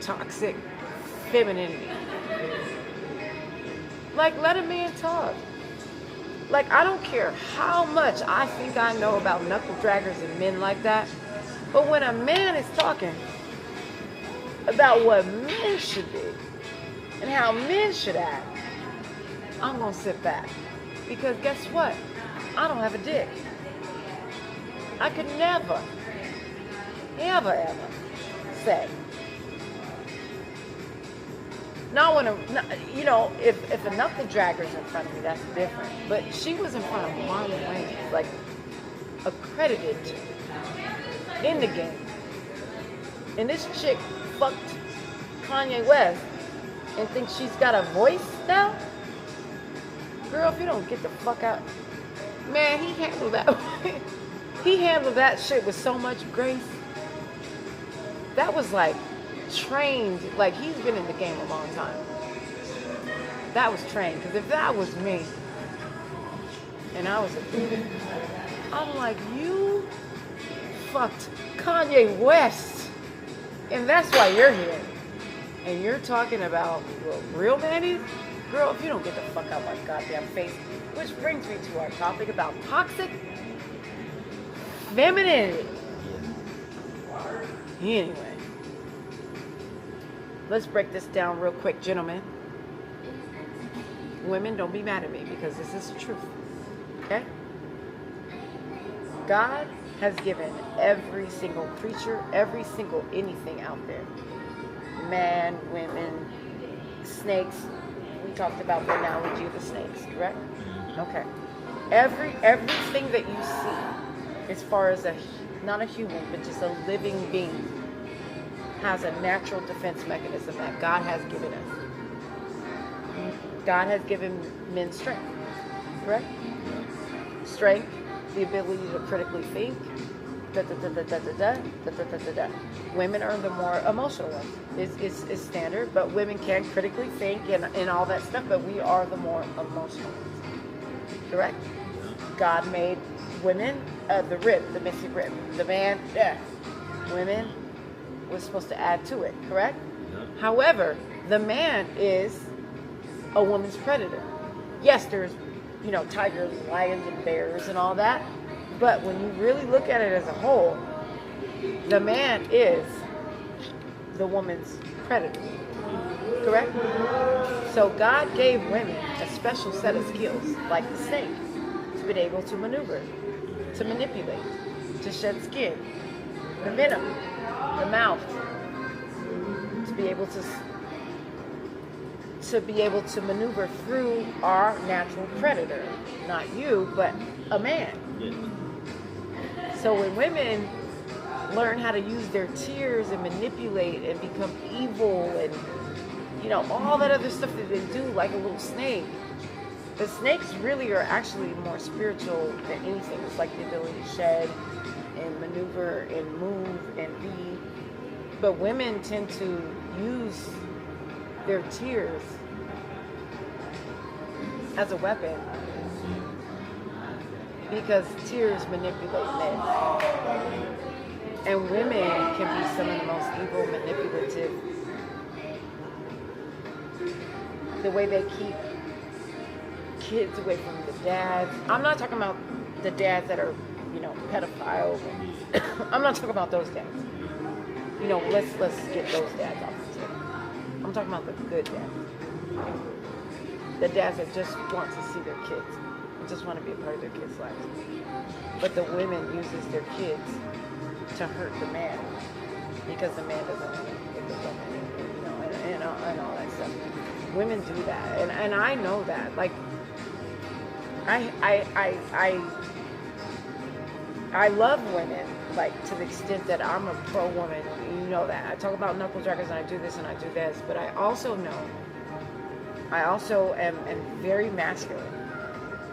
toxic femininity. Like, let a man talk. Like, I don't care how much I think I know about knuckle draggers and men like that, but when a man is talking about what men should do and how men should act, I'm gonna sit back. Because guess what? I don't have a dick. I could never, ever say. Not when if a knuckle dragger's in front of me, that's different. But she was in front of Marlon Wayans, like, accredited in the game. And this chick fucked Kanye West and thinks she's got a voice now? Girl, if you don't get the fuck out. Man, he handled that. He handled that shit with so much grace. That was like trained, like, he's been in the game a long time. That was trained, because if that was me and I was a dude, I'm like, you fucked Kanye West, and that's why you're here. And you're talking about real manny? Girl, if you don't get the fuck out my goddamn face. Which brings me to our topic about toxic femininity. Anyway, let's break this down real quick, gentlemen. Women, don't be mad at me, because this is the truth. Okay? God has given every single creature, every single anything out there. Man, women, snakes. We talked about the analogy of the snakes, correct? Okay. Everything that you see, as far as not a human, but just a living being, has a natural defense mechanism that God has given us. God has given men strength, correct? Strength, the ability to critically think. Women are the more emotional ones. It's standard, but women can critically think and all that stuff, but we are the more emotional ones. Correct? God made women the rib, the missing rib. The man, women was supposed to add to it, correct? Yep. However, the man is a woman's predator. Yes, there's, tigers, lions, and bears and all that. But when you really look at it as a whole, the man is the woman's predator. Correct? So God gave women a special set of skills, like the snake, to be able to maneuver, to manipulate, to shed skin, the venom, the mouth, to be able to maneuver through our natural predator. Not you, but a man. Yeah. So when women learn how to use their tears and manipulate and become evil and all that other stuff that they do, like a little snake, the snakes really are actually more spiritual than anything. It's like the ability to shed and maneuver and move and be. But women tend to use their tears as a weapon, because tears manipulate men. And women can be some of the most evil, manipulative. The way they keep kids away from the dads. I'm not talking about the dads that are, pedophiles. I'm not talking about those dads. Let's get those dads off the table. I'm talking about the good dads. The dads that just want to see their kids, and just want to be a part of their kids' lives. But the women uses their kids to hurt the man, because the man doesn't want to get the woman, and all that stuff. Women do that, and I know that. Like, I love women, like, to the extent that I'm a pro woman. You know that. I talk about knuckle draggers and I do this and I do this, but I also am very masculine.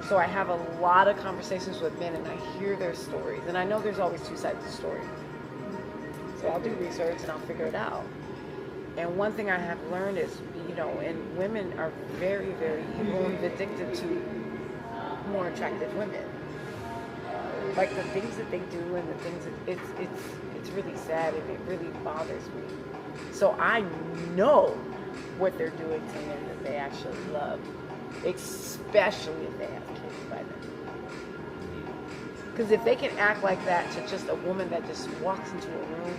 So I have a lot of conversations with men and I hear their stories, and I know there's always two sides to the story. So I'll do research and I'll figure it out. And one thing I have learned is, and women are very, very evil and vindictive to more attractive women. Like the things that they do and the things that it's really sad, and it really bothers me. So I know what they're doing to men that they actually love, especially if they have kids by them. Because if they can act like that to just a woman that just walks into a room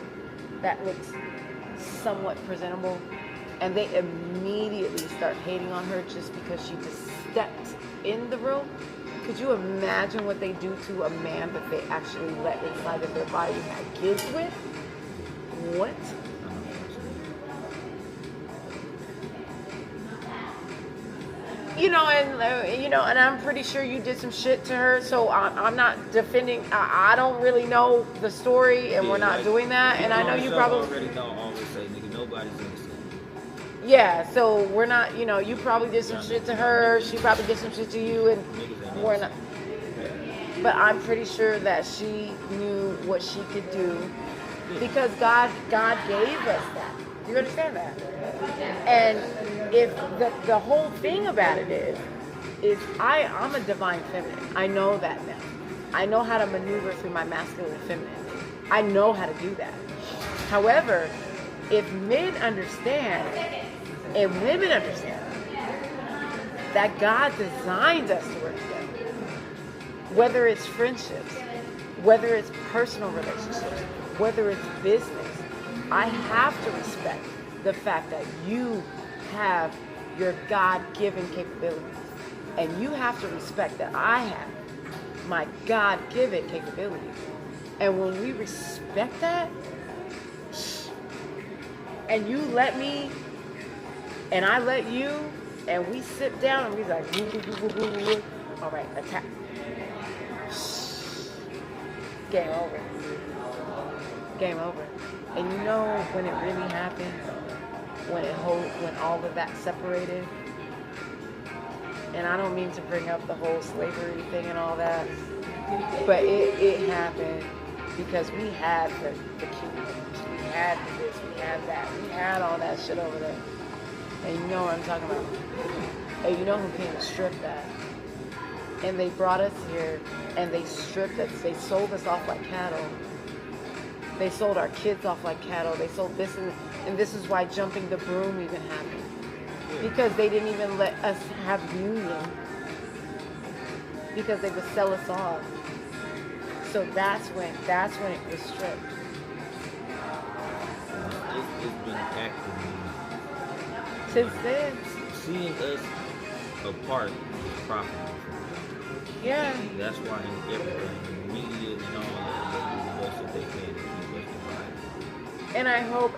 that looks somewhat presentable, and they immediately start hating on her just because she just stepped in the room, could you imagine what they do to a man that they actually let inside of their body and have kids with? What? And I'm pretty sure you did some shit to her, so I'm not defending. I don't really know the story, and we're not doing that. And I know you probably already know all this, say, nigga, nobody's innocent. Yeah, so we're not. You probably did some shit to her. She probably did some shit to you, and we're not. But I'm pretty sure that she knew what she could do, because God gave us that. Do you understand that? And if the whole thing about it is I'm a divine feminine. I know that now. I know how to maneuver through my masculine and feminine. I know how to do that. However, if men understand and women understand that God designed us to work together, whether it's friendships, whether it's personal relationships, whether it's business, I have to respect the fact that you have your God-given capabilities. And you have to respect that I have my God-given capabilities. And when we respect that, and you let me, and I let you, and we sit down and we like, woo, woo, woo, woo, woo, woo. All right, attack. Game over. Game over. And you know when it really happened, when all of that separated, and I don't mean to bring up the whole slavery thing and all that, but it happened because we had the kingdom, we had this, we had that, we had all that shit over there. And you know what I'm talking about. And you know who came to strip that? and they brought us here, and they stripped us. They sold us off like cattle. They sold our kids off like cattle. They sold this, and this is why jumping the broom even happened. Because they didn't even let us have union. Because they would sell us off. So that's when it was stripped. It's been active. Since then. Seeing us apart is profitable. Yeah. That's why in everything, in media and all that, they do the best that they can to keep us divided. And I hope,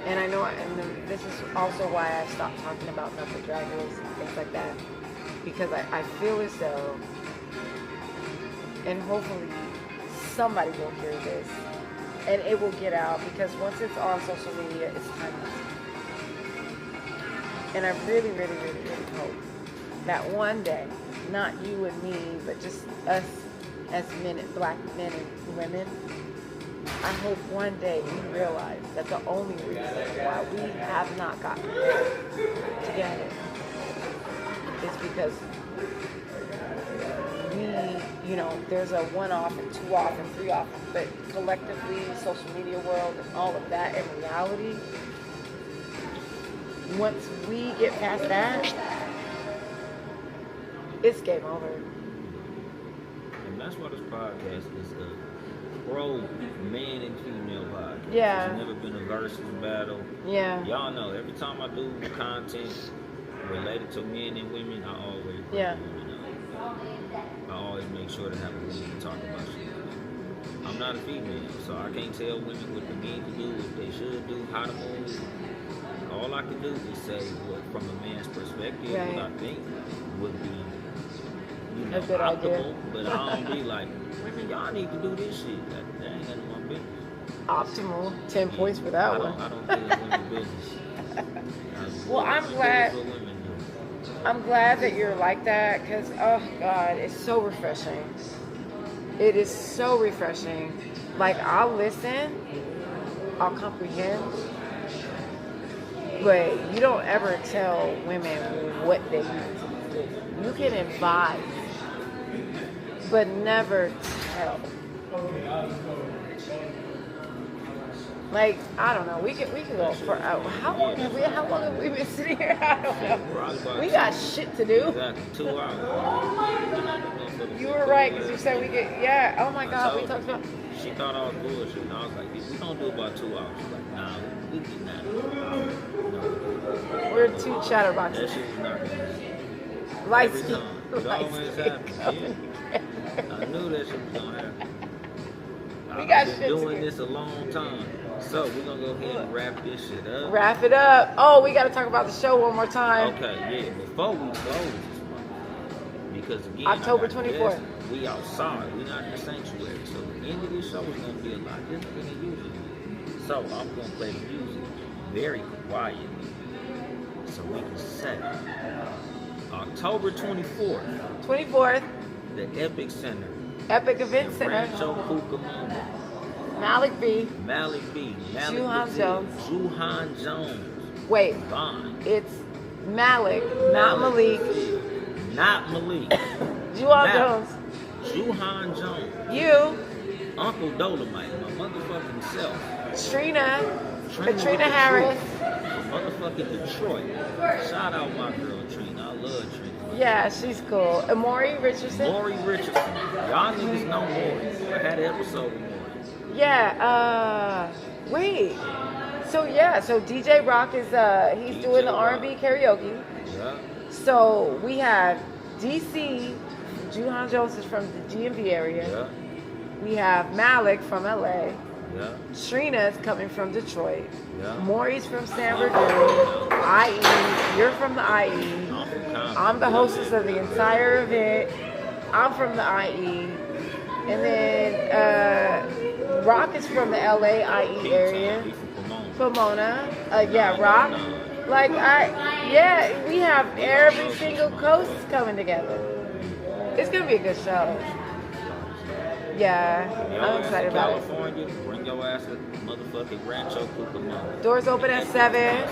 and I know, and this is also why I stopped talking about Knuckle Drag Race and things like that, because I feel as though, and hopefully somebody will hear this, and it will get out, because once it's on social media, it's timeless. And I really, really, really, really hope that one day, not you and me, but just us as men, black men and women, I hope one day we realize that the only reason why we have not gotten together is because we, there's a 1 off and 2 off and 3 off, but collectively, social media world and all of that, in reality, once we get past that, it's game over. And that's why this podcast is a pro man and female podcast. Yeah. It's never been a versus battle. Yeah. Y'all know, every time I do content related to men and women, I always bring Yeah. women up. I always make sure to have a woman to talk about shit. I'm not a female, so I can't tell women what they need to do, what they should do, how to move. All I can do is say what, from a man's perspective, Right. what I think would be, A good idea. optimal. But I don't be like, women, y'all need to do this shit. That ain't none of my business. Optimal. 10 points for that one. I don't do women's business. Well, I'm Women glad. do what women do. I'm glad that you're like that, because, oh God, it's so refreshing. It is so refreshing. Like, I'll listen, I'll comprehend, but you don't ever tell women what they need to do. You can advise, but never tell. Like, I don't know. We could go for how long have we been sitting here? I don't know. We got shit to do. Exactly, 2 hours. You were right, because you said we get, yeah. Oh my God, we talked about. She thought I was bullshit, and I was like, we don't do about 2 hours. She's like, nah, we get that. We're two chatterboxes. That shit was not gonna happen. Light Every skin. time. It always happens. Yeah. I knew that shit was gonna happen. We got I've shit been to doing do. this a long time. So we're gonna go ahead and wrap this shit up. Wrap it up. Oh, we got to talk about the show one more time. Okay, yeah. Before we close this month, because again, October I got 24th. guests, we outside. We not in the sanctuary. So the end of this show is gonna be a lot different than it usually is. So I'm gonna play the music very quietly, so we can set October 24th, 24th, the Epic Center, Epic Event in Center. Rancho Cucamonga. Malik B. Malik B. Malik Juhahn Bazille, Jones. Juhahn Jones. Wait, Vaughn. it's Malik, not Malik. Bazille, not Malik. Juhahn Malik. Jones. Juhahn Jones. You, Uncle Dolemite, my motherfucking self. Trina, Trina Katrina with the Harris. truth. Motherfucking Detroit. Shout out my girl Trina. I love Trina. Yeah, she's cool. Amori Richardson. Maury Richardson. Y'all niggas know Maury. I had an episode with Maury. Yeah, wait. So DJ Rock is he's DJ doing the Rock. R&B karaoke. Yeah. So we have DC, Juhahn Jones is from the GMV area. Yeah. We have Malik from LA. Yeah. Trina is coming from Detroit. Yeah. Maury's from San Bernardino. IE, you're from the IE. I'm from Compton. I'm the hostess of the entire event. I'm from the IE. And then Rock is from the LA IE area. He from Pomona. Pomona. Rock. Like, we have every single coast coming together. It's going to be a good show. Yeah, I'm excited about it. California, bring your ass to motherfucking Rancho Cucamonga. Doors open at 7.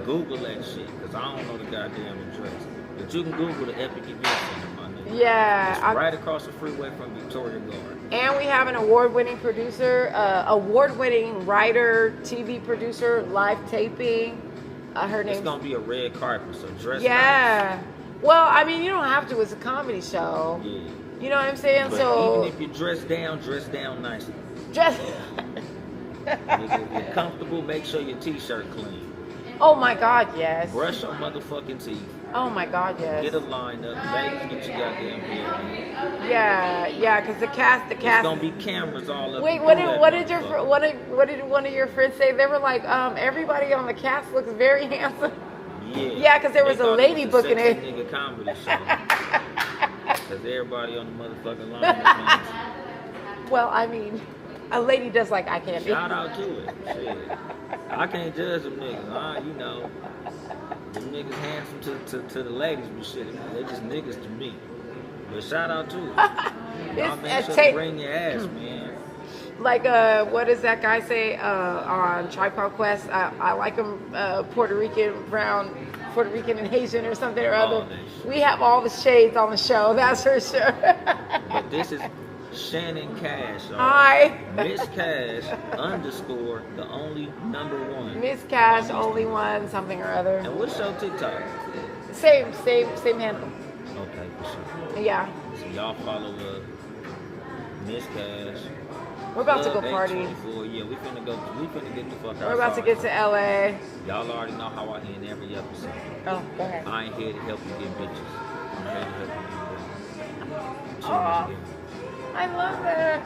Google that shit, because I don't know the goddamn address. But you can Google the Epic Event Center, my nigga. Yeah. It's right across the freeway from Victoria Garden. And we have an award-winning producer, award-winning writer, TV producer, live taping. Her It's name's... gonna be a red carpet, so dress Yeah. Well, I mean, you don't have to. It's a comedy show. nice. Yeah. You know what I'm saying? But So even if you dress down nicely. just... Nigga, if you're comfortable, make sure your t-shirt clean. Oh my God, yes. Brush your motherfucking teeth. Oh my God, yes. Get a line up. Ladies, get your goddamn hair. Yeah, because the cast. It's gonna be cameras all up. Wait, through what that did motherfucker. what did one of your friends say? They were like, everybody on the cast looks very handsome. Yeah, because there was They a thought lady was booking sexy it. Nigga comedy show. Because everybody on the motherfucking line is nice. Well, I mean, a lady does like eye candy. Shout out to it. Shit. I can't judge them niggas. You know, them niggas handsome to the ladies, but shit, they just niggas to me. But shout out to it. Y'all make sure to bring your ass, man. Like, what does that guy say on Tripod Quest? I like them Puerto Rican, brown, Puerto Rican and Haitian or something or other. We have all the shades on the show, that's for sure. But this is Shannon Cash. Hi. Miss Cash _, the only #1. Miss Cash, only one, something or other. And what's your TikTok? Same handle. Okay, for sure. Yeah. So y'all follow Miss Cash. We're about to go Club party. 824. Yeah, we finna get the fuck out. We're about to get to LA. Y'all already know how I end every episode. Oh, go ahead. I ain't here to help you get bitches. I'm here to help you get women. Aw. I love that.